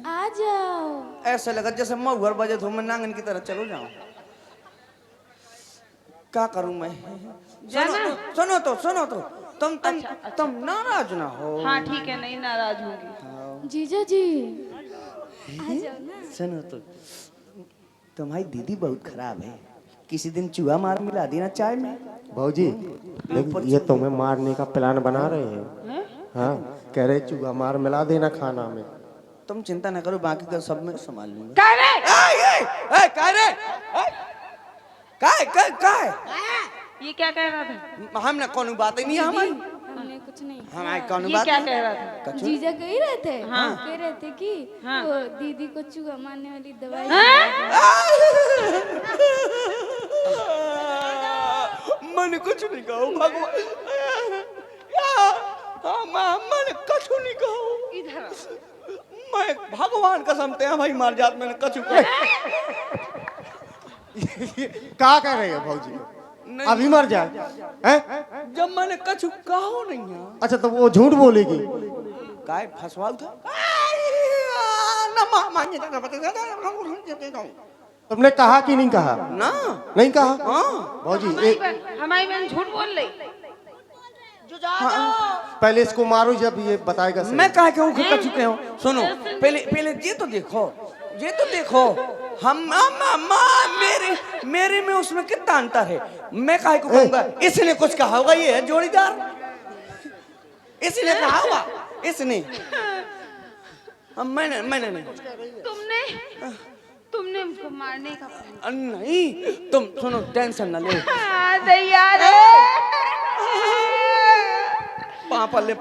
आ जाओ। ऐसा लगा जैसे मऊहर बजे तो मैं नांगन की तरह चलो जाऊं। क्या करूं मैं? सुनो तो तुम नाराज ना हो। हाँ ठीक है, नहीं नाराज होंगी। जीजा जी आ जाओ ना। सुनो तो, तुम्हारी दीदी बहुत खराब है, किसी दिन चूहा मार मिला दी ना चाय में। भौजी ये तुम्हें मारने का प्लान बना रहे हैं। हाँ, कह रहे चूहा मार मिला देना खाना में। तुम चिंता ना करो, बाकी का सब मैं संभाल लूंगा। काय ये क्या कह रहा था? हमने कौन बात ही नहीं है हमारी। हमने कुछ नहीं। हमारी कौन ये बात क्या नहीं। कह रहा था? जीजा कह रहे थे, हाँ। कह रहे थे कि वो दीदी को चूहा मारने वाली दवाई। मैंने कुछ नहीं कहा भगवान, मैंने कुछ नहीं कहा। इधर मैं भगवान कसम ते भाई मार जात मैंने कछु क्या कह रहे हैं भौजी? अभी मर जाए हैं? जब मैंने कछु कहा नहीं है। अच्छा तो वो झूठ बोलेगी? काय फंसवाल था? तुमने कहा कि नहीं कहा? ना नहीं कहा। भौजी हमारी बहन झूठ बोल रही। पहले इसको मारो जब ये बताएगा सही। मैं कहा क्यों कर चुके हूँ। सुनो पहले ये तो देखो हम मेरे में उसमें कितना अंतर है। मैं काहे को कहूँगा, इसने कुछ कहा होगा, ये है जोड़ीदार, इसने कहा होगा, इसने। मैंने नहीं। तुमने उसको मारने का नहीं, तुम सुनो, टेंशन न ले। तैयार पापल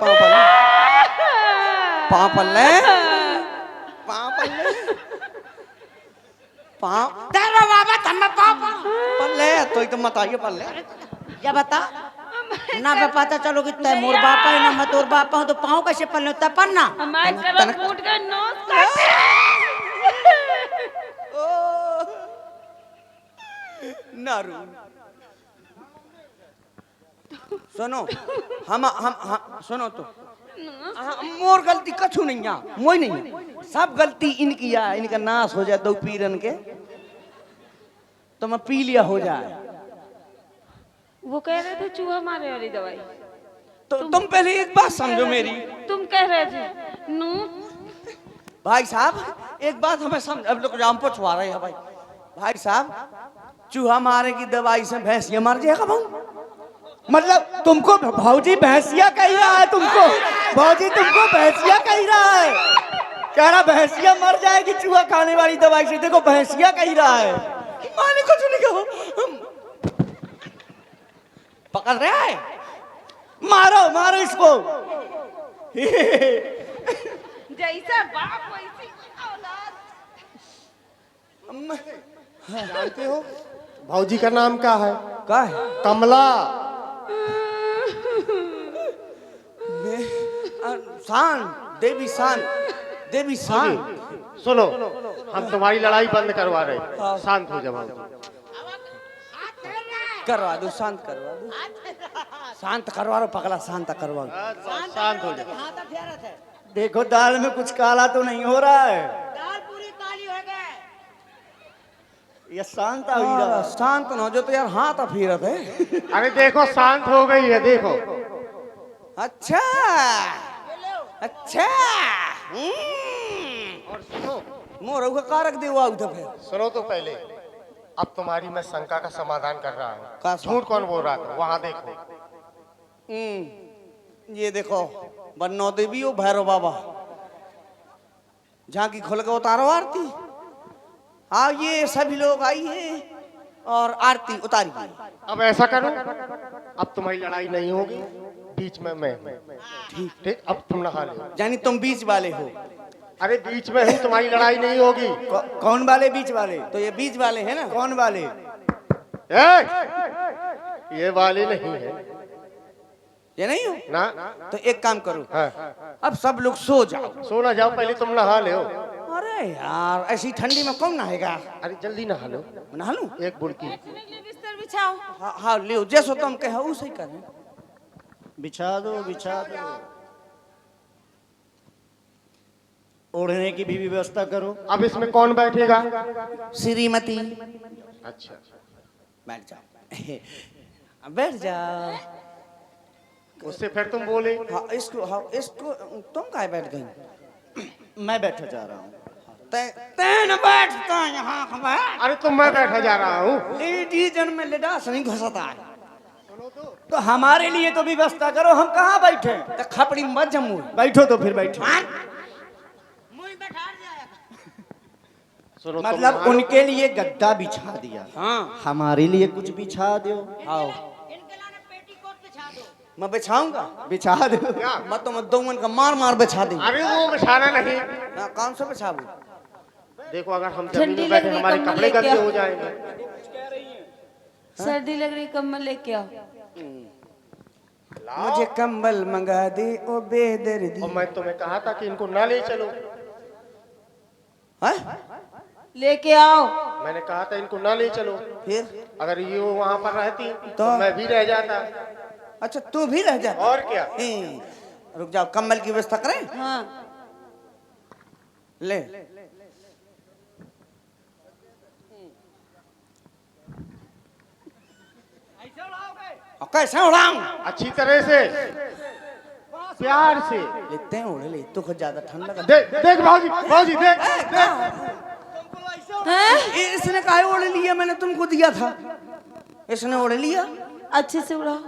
तेरा बाबा तम्मा पापा पल्ले तो मत आइए पल्ले। क्या बता ना मैं पता चलो कि तय मोर बापा है ना मैं तोर बापा हूँ, तो पाँव कैसे पलने होता पन्ना हमारे तरफ फूट का नोस काटे। नारू सुनो, हम सुनो तो, मोर गलती कछु नहीं है, मोई नहीं, सब गलती इनकी है। इनका नाश हो जाए दो पीरन के, तो मैं पी लिया हो जाए। वो कह रहे थे चूहा मारने वाली दवाई। तो तुम पहले एक बात समझो मेरी। तुम कह रहे थे नू। भाई साहब एक बात हमें समझ, अब लोग जाम पछुआ रहे हैं भाई साहब, चूहा मारे की दवाई से भैंसिया मर जाएगा भाऊ। मतलब तुमको भौजी भैंसिया कह रहा है? तुमको भौजी तुमको भैंसिया कह रहा है? कह रहा भैंसिया मर जाएगी चूहा खाने वाली दवाई से। देखो भैंसिया कही रहा है, माने कुछ नहीं कहो। पकड़ रहा है, मारो मारो इसको। जैसा बाप वैसी औलाद। जानते हो भाऊजी का नाम क्या है? क्या है? कमला। शांत देवी, शांत देवी, शांत। सुनो, हम तुम्हारी लड़ाई बंद करवा रहे, शांत हो जाओ। करवा दो, शांत करवा दो, शांत करवा दो पगला, शांत करवा दो, शांत हो जाओ। देखो दाल में कुछ काला तो नहीं हो रहा है। दाल पूरी काली हो गई। ये शांत हो रहा, शांत ना हो जो तो यार हाथ अफीरत है। अरे देखो शांत हो गई है, देखो। अच्छा अच्छा। और सुनो, मोर का कारक देवा उधर फिर। सुनो तो पहले, अब तुम्हारी मैं शंका का समाधान कर रहा का हूँ। झूठ कौन बोल रहा था? वहाँ देखो। ये देखो बन्नो देवी हो, भैरव बाबा, झांकी खोल के उतारो आरती। हाँ ये सभी लोग आइए और आरती उतारिए। अब ऐसा करो, अब तुम्हारी लड़ाई नहीं होगी, बीच में मैं। ठीक, अब तुम नहा लो। यानी तुम बीच वाले हो? अरे बीच में हूँ, तुम्हारी लड़ाई नहीं होगी। कौन वाले बीच वाले? तो ये बीच वाले हैं ना? कौन वाले? ये वाले नहीं है। ये नहीं हो ना? तो एक काम करो, हाँ। अब सब लोग सो जाओ। सो ना जाओ, पहले तुम नहा लो। अरे यार ऐसी ठंडी में कौन नहाएगा? अरे जल्दी नहा लो। नहा लूं? एक बुड़की। बिस्तर बिछाओ। हाँ हाँ लियो, जैसो तुम कहो उसे ही करें। बिछा दो बिछा दो। ओढ़ने की भी व्यवस्था करो। अब इसमें कौन बैठेगा? श्रीमती। अच्छा, बैठ जाओ। बैठ जाओ। उससे फिर तुम बोले। हाँ इसको तुम काहे बैठ गई? मैं बैठा जा रहा हूँ। तैन बैठता यहाँ खबर। अरे तुम मैं बैठा जा रहा हूँ। लेडीजन में लेडास नहीं घुसता है। तो हमारे लिए तो व्यवस्था करो, हम कहाँ बैठे? तो खपड़ी मत जमू। बैठो तो फिर बैठो। सुनो, मतलब उनके लिए गद्दा बिछा दिया, हाँ हमारे लिए कुछ बिछा दो। आओ मैं बिछाऊंगा। बिछा दो। मत तो मत दो मन का मार मार बिछा दे। अरे वो बिछाना नहीं। कौन सा बिछाबू? देखो अगर हम जमीन में बैठे, हमारे कपड़े गंदे हो जाएंगे। सर्दी लग रही, कम्बल लेके आओ। मुझे कंबल मंगा दे ओ बेदर्दी। और मैं तुम्हें कहा था कि इनको ना ले चलो। लेके आओ। मैंने कहा था इनको ना ले चलो। फिर अगर ये वहाँ पर रहती तो मैं भी रह जाता। अच्छा तू भी रह जा। और क्या? रुक जाओ, कंबल की व्यवस्था करें। हाँ ले कैसे उड़ाऊं? अच्छी तरह से, प्यार से। लेते हैं उड़े ले, तो ज्यादा ठंड लगा। देख भाजी, भाजी देख। इसने काहे ओढ़ लिया? मैंने तुमको दिया था, इसने ओढ़ लिया। अच्छे से उड़ाओ।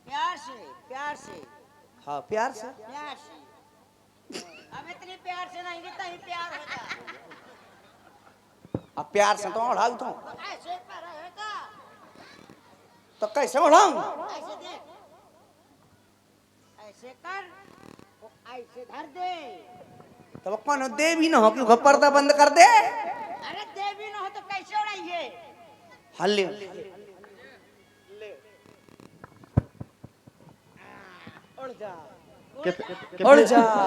प्यार से प्यार से। हाँ प्यार से। प्यार से। अब इतनी प्यार से नहीं, जितना ही प्यार होता। अब प्यार से तो उड़ाऊ तो। ऐसे पर रहेगा। तो कैसे उड़ाऊं? ऐसे देख, ऐसे कर, वो ऐसे धर दे। तो कौन दे भी ना हो कि पर्दा बंद कर दे। अरे दे भी ना हो तो कैसे उड़ाइए? हल्ले उड़ जा।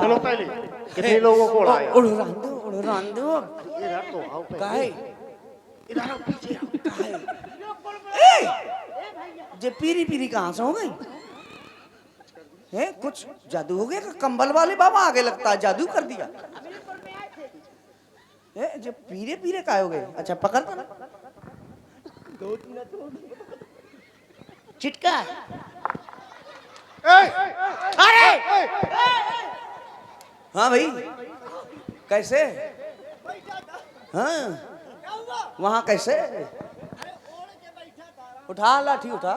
चलो पहले कितने लोगों को उड़ाया? उड़ दो उड़ दो। इधर तो आओ पहले। काहे? इधर आओ, पीछे आओ। काहे? जे पीरी पीरी कहाँ से हो गई? है कुछ जादू हो गया? कंबल वाले बाबा आगे लगता है जादू कर दिया। है जे पीरे पीरे का हो गए? अच्छा पकड़ कर चिटका। अरे हाँ भाई कैसे? हाँ वहाँ कैसे? उठा लाठी उठा।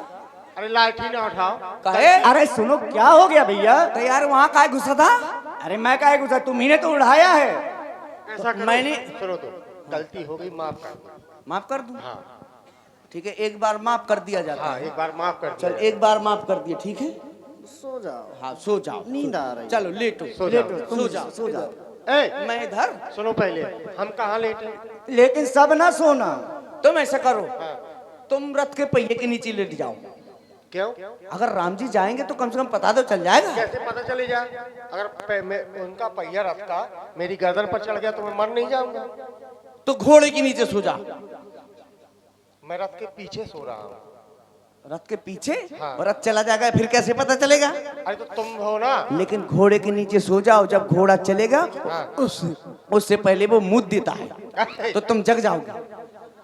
अरे लाठी ना उठाओ। कहे? अरे सुनो क्या हो गया भैया? तो यार वहाँ काय घुसा था? अरे मैं काहे गुस्सा, तुम्ही ने तो उड़ाया है। ऐसा करो, मैंने सुनो तो, गलती हो गई, माफ कर दो। माफ कर दूं? हाँ ठीक है, एक बार माफ कर दिया जाता हाँ, है। एक बार माफ कर चल दो। एक बार माफ कर दिया, ठीक है। सो जाओ, हाँ सो जाओ, नींद आ रही। चलो लेटो, सो जाओ। लेटो, सो जाओ, सो जाओ। ए, मैं इधर। सुनो पहले, हम कहाँ लेटे? लेकिन सब ना सोना। तुम ऐसा करो, हाँ। तुम रथ के पहिए के नीचे लेट जाओ। क्यों? अगर राम जी जाएंगे तो कम से कम पता तो चल जाएगा। कैसे पता चले जाए? अगर उनका पहिया रथ का मेरी गर्दन पर चढ़ गया तो मैं मर नहीं जाऊंगा। तो घोड़े के नीचे सो जा। मैं रथ के पीछे सो रहा हूँ। रथ के पीछे? हाँ। और रथ चला जाएगा फिर कैसे पता चलेगा? अरे तो तुम हो ना। लेकिन घोड़े के नीचे सो जाओ, जब घोड़ा चलेगा हाँ। उससे पहले वो मुद देता है, तो तुम जग जाओगे।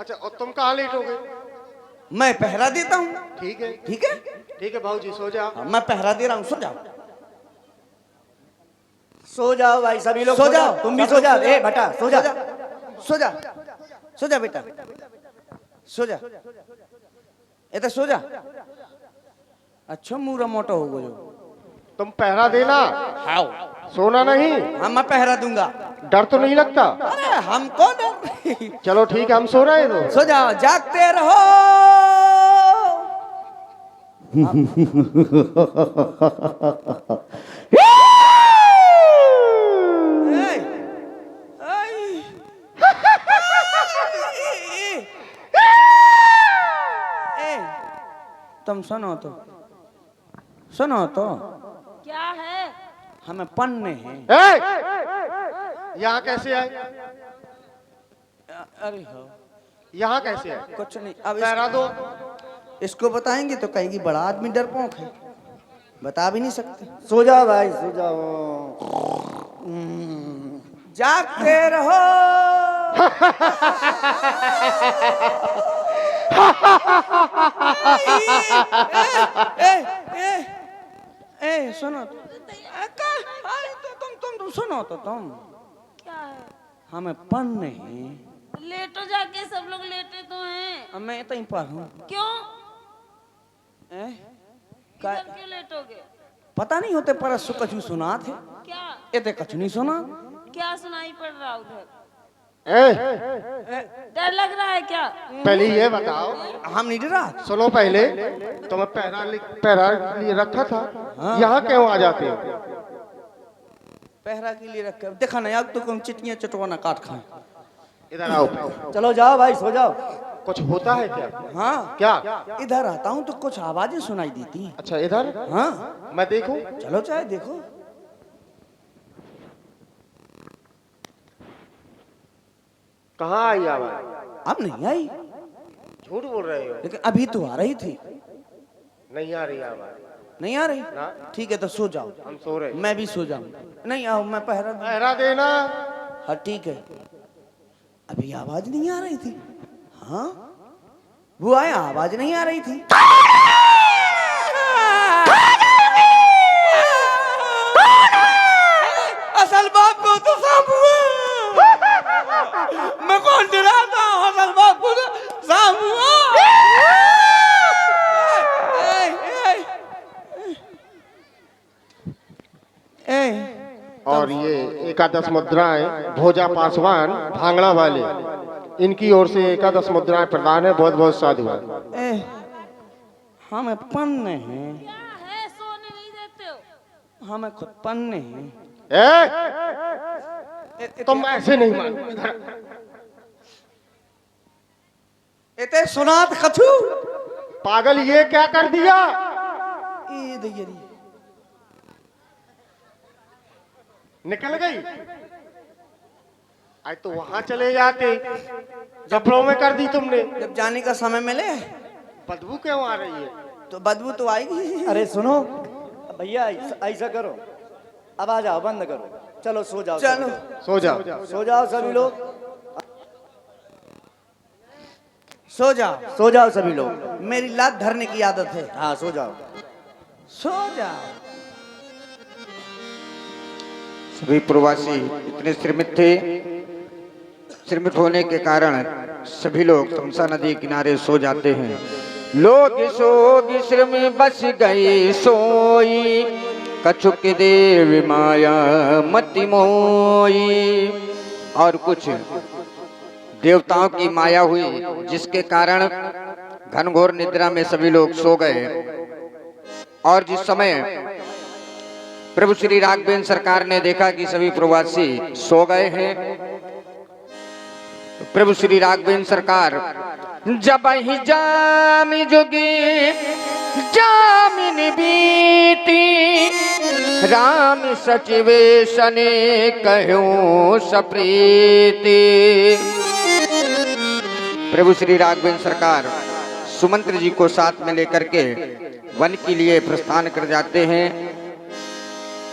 अच्छा, और तुम कहाँ लेटोगे? मैं पहरा देता हूँ। ठीक है, ठीक है, ठीक है भाऊजी, सो जाओ। हाँ, मैं पहरा दे रहा हूँ, सो जाओ। सो जाओ भाई, सभी लोग सो जाओ। तुम भी सो जाओ। ए बेटा सो जा, सो जा, सो जा बेटा, सो जा, ये तो सो जा। अच्छा मूरा मोटा हो गयो। तुम पहरा देना, हाँ सोना नहीं। हाँ मैं पहरा दूंगा। डर तो नहीं लगता? अरे हमको डर। चलो ठीक है, हम सो रहे हैं तो। सो जाओ, जागते रहो। तुम सुनो तो, सुनो तो, क्या है? हमें पन्ने हैं। यहाँ कैसे आए? अरे हो, यहाँ कैसे आए? कुछ नहीं। अब पहरा दो। इसको बताएंगे तो कहेगी बड़ा आदमी डरपोक है, बता भी नहीं सकते। सो जाओ भाई, सो जाओ। जागते रहो। ए सुनो तो, तुम सुनो तो, तुम क्या है? हमें पढ़ने हैं। लेटो जाके, सब लोग लेटे तो हैं। मैं तो ही पढ़ूं। क्यों? का इधर क्यों लेटोगे? पता नहीं होते, परसों कछु सुना थे, क्या? ये तो कछु नहीं सुना। क्या सुनाई पड़ रहा उधर? डर लग रहा है क्या? पहले ये बताओ। हम नहीं डरा। सुनो पहले, तुम्हें पहरा लिए रखा था, यहाँ क्यों आ जाते हो? पहरा के लिए रखे, देखा नहीं अब तो कम चिटियां चटवाना काट खाए। इधर आओ। चलो जाओ भाई, सो जाओ। कुछ होता है क्या? हाँ क्या? इधर आता हूँ तो कुछ आवाजें सुनाई देती। अच्छा इधर? हाँ मैं देखूं? चलो चाहे देखो। कहाँ आई आवाज? अब नहीं आई, झूठ बोल रहे हो। लेकिन अभी तो आ रही थी। नहीं आ रही आवाज। नहीं आ रही? ना। ठीक है तो सो जाओ। हम सो रहे। मैं भी सो जाऊं। नहीं आओ, मैं पहरा दूं। पहरा देना। हाँ ठीक है। अभी आवाज नहीं आ रही थी। हाँ वो आया, आवाज नहीं आ रही थी। असल बाप को तो सांप हुआ। मैं कौन डराता हूँ, असल बाप को तो सांप हुआ। और ये एकादश मुद्राएं भोजा पासवान भांगड़ा वाले, इनकी ओर से एकादश मुद्राएं प्रदान है। बहुत बहुत साधुवाद। हमें पन्ने हैं। क्या है? सोने नहीं देते हो? हमें खुद पन्ने हैं। तुम ऐसे नहीं मान। इते सुनात कछु। पागल, ये क्या कर दिया? ए दैयरी निकल गई। आज तो वहां चले जाते, जबड़ों में कर दी तुमने। जब जाने का समय मिले। बदबू क्यों आ रही है? तो बदबू तो आएगी। अरे सुनो भैया, ऐसा करो, अब आ जाओ, बंद करो, चलो सो जाओ। चलो सो जाओ। सो जाओ सभी लोग, सो जाओ, सो जाओ सभी लोग। मेरी लात धरने की आदत है। हाँ सो जाओ। सो जाओ। सभी प्रवासी इतने श्रमित थे, श्रमित होने के कारण सभी लोग तमसा नदी किनारे सो जाते हैं। लोग सोगी श्रम बस गए सोई, कछुक देव माया मति मोई। और कुछ देवताओं की माया हुई जिसके कारण घनघोर निद्रा में सभी लोग सो गए। और जिस समय प्रभु श्री राघवेंद्र सरकार ने देखा कि सभी प्रवासी सो गए हैं, तो प्रभु श्री राघवेंद्र सरकार जब ही जामी जोगी जामिन बीती राम सचिवेशने कहूं सप्रीति। प्रभु श्री राघवेंद्र सरकार सुमंत्र जी को साथ में लेकर के वन के लिए प्रस्थान कर जाते हैं।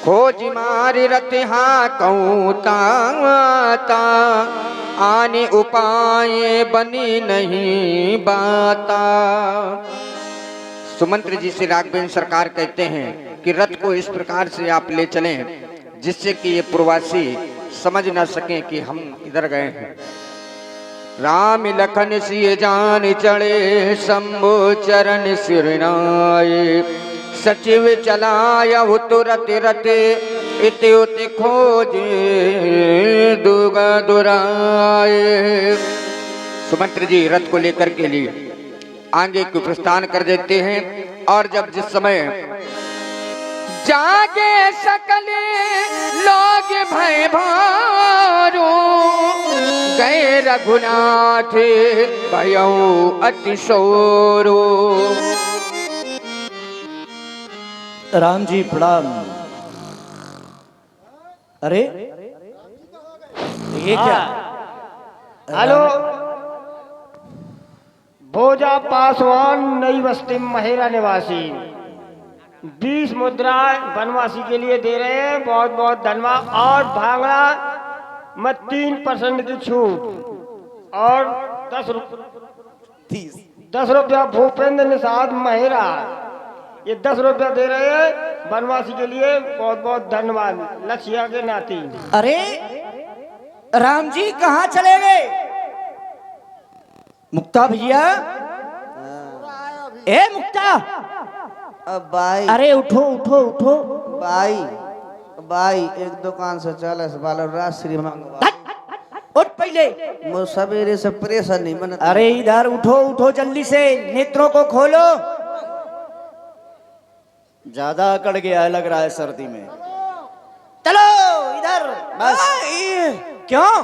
खोज मारे रतिहा कहूं ताता आने उपाय बनी नहीं बाता। सुमंत्र जी से राघवेंद्र सरकार कहते हैं कि रथ को इस प्रकार से आप ले चलें जिससे कि ये प्रवासी समझ न सकें कि हम इधर गए हैं। राम लखन सिय जान चढ़े शंभु चरण सिरनाए सचिव चलाया तुरत रते इति उति खोजे दुगा दुराए। सुमंत्र जी रथ को लेकर के लिए आगे को प्रस्थान कर देते हैं। और जब जिस समय जागे सकल लोग भय भारो गए रघुनाथ भयऊ अतिशोरो। राम जी प्रणाम। अरे ये क्या? हेलो, भोजा पासवान नई बस्ती महेरा निवासी 20 मुद्रा वनवासी के लिए दे रहे हैं, बहुत बहुत धन्यवाद। और भांगड़ा में 3% की छूट और 10 रुपया भूपेंद्र निषाद महेरा, ये 10 रुपया दे रहे हैं वनवासी के लिए, बहुत बहुत धन्यवाद लक्ष्या के नाती। अरे राम जी कहाँ चले गए? मुक्ता भैया, ए मुक्ता, भाई अरे उठो उठो उठो। भाई एक दुकान से चल श्री मंगवा उठ पहले, सवेरे से प्रेशर नहीं बना। अरे इधर उठो उठो जल्दी से, नेत्रों को खोलो। ज्यादा अकड़ गया है लग रहा है सर्दी में। चलो इधर बस। क्यों?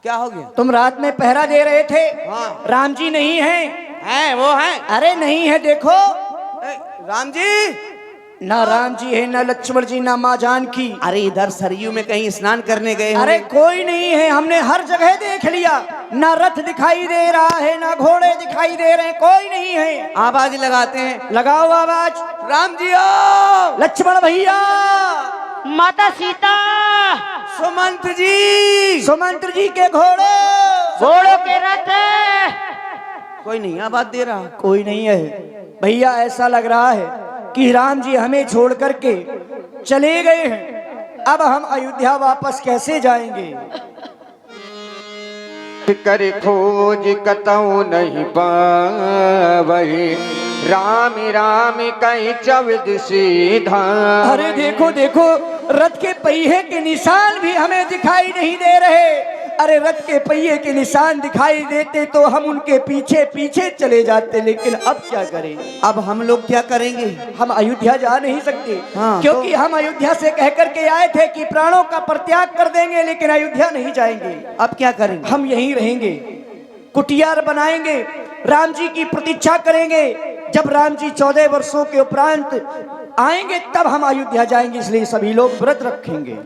क्या हो गया? तुम रात में पहरा दे रहे थे। हाँ। राम जी नहीं हैं? वो हैं। अरे नहीं है, देखो राम जी, ना राम जी है, ना लक्ष्मण जी, ना माँ जानकी। अरे इधर सरयू में कहीं स्नान करने गए? अरे कोई नहीं है, हमने हर जगह देख लिया, ना रथ दिखाई दे रहा है, ना घोड़े दिखाई दे रहे हैं, कोई नहीं है। आवाज लगाते हैं, लगाओ आवाज। राम जी ओ, लक्ष्मण भैया, माता सीता, सुमंत जी, सुमंत्र जी के घोड़ों के रथ। कोई नहीं आवाज दे रहा। कोई नहीं है भैया, ऐसा लग रहा है कि राम जी हमें छोड़ करके चले गए हैं। अब हम अयोध्या वापस कैसे जाएंगे? कर खोज कतऊ नहीं पावही राम राम कहीं चविद सीधा। अरे देखो देखो, रथ के पहिए के निशान भी हमें दिखाई नहीं दे रहे। अरे रथ के पहिए के निशान दिखाई देते तो हम उनके पीछे पीछे चले जाते, लेकिन अब क्या करें? अब हम लोग क्या करेंगे? हम अयोध्या जा नहीं सकते। हाँ, क्योंकि हम अयोध्या से कह करके आए थे कि प्राणों का परित्याग कर देंगे, लेकिन अयोध्या नहीं जाएंगे। अब क्या करेंगे? हम यहीं रहेंगे, कुटियार बनाएंगे, राम जी की प्रतीक्षा करेंगे। जब राम जी 14 वर्षों के उपरांत आएंगे तब हम अयोध्या जाएंगे, इसलिए सभी लोग व्रत रखेंगे।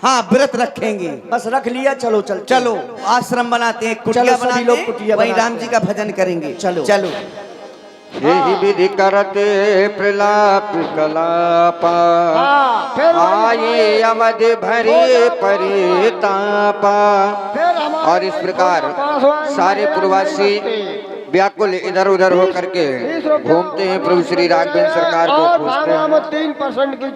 हाँ, व्रत रखेंगे। बस रख लिया, चलो चलो आश्रम बनाते हैं, कुटिया बनाते लोग हैं, कुटिया वहीं बनाते राम जी का भजन करेंगे। चलो चलो। यही विधि करते प्रलाप कलापा आये अवध भरे परितापा। और इस प्रकार सारे प्रवासी व्याकुल इधर उधर होकर के घूमते हैं, प्रभु श्री राघवेंद्र सरकार को पूछते हैं। 3% की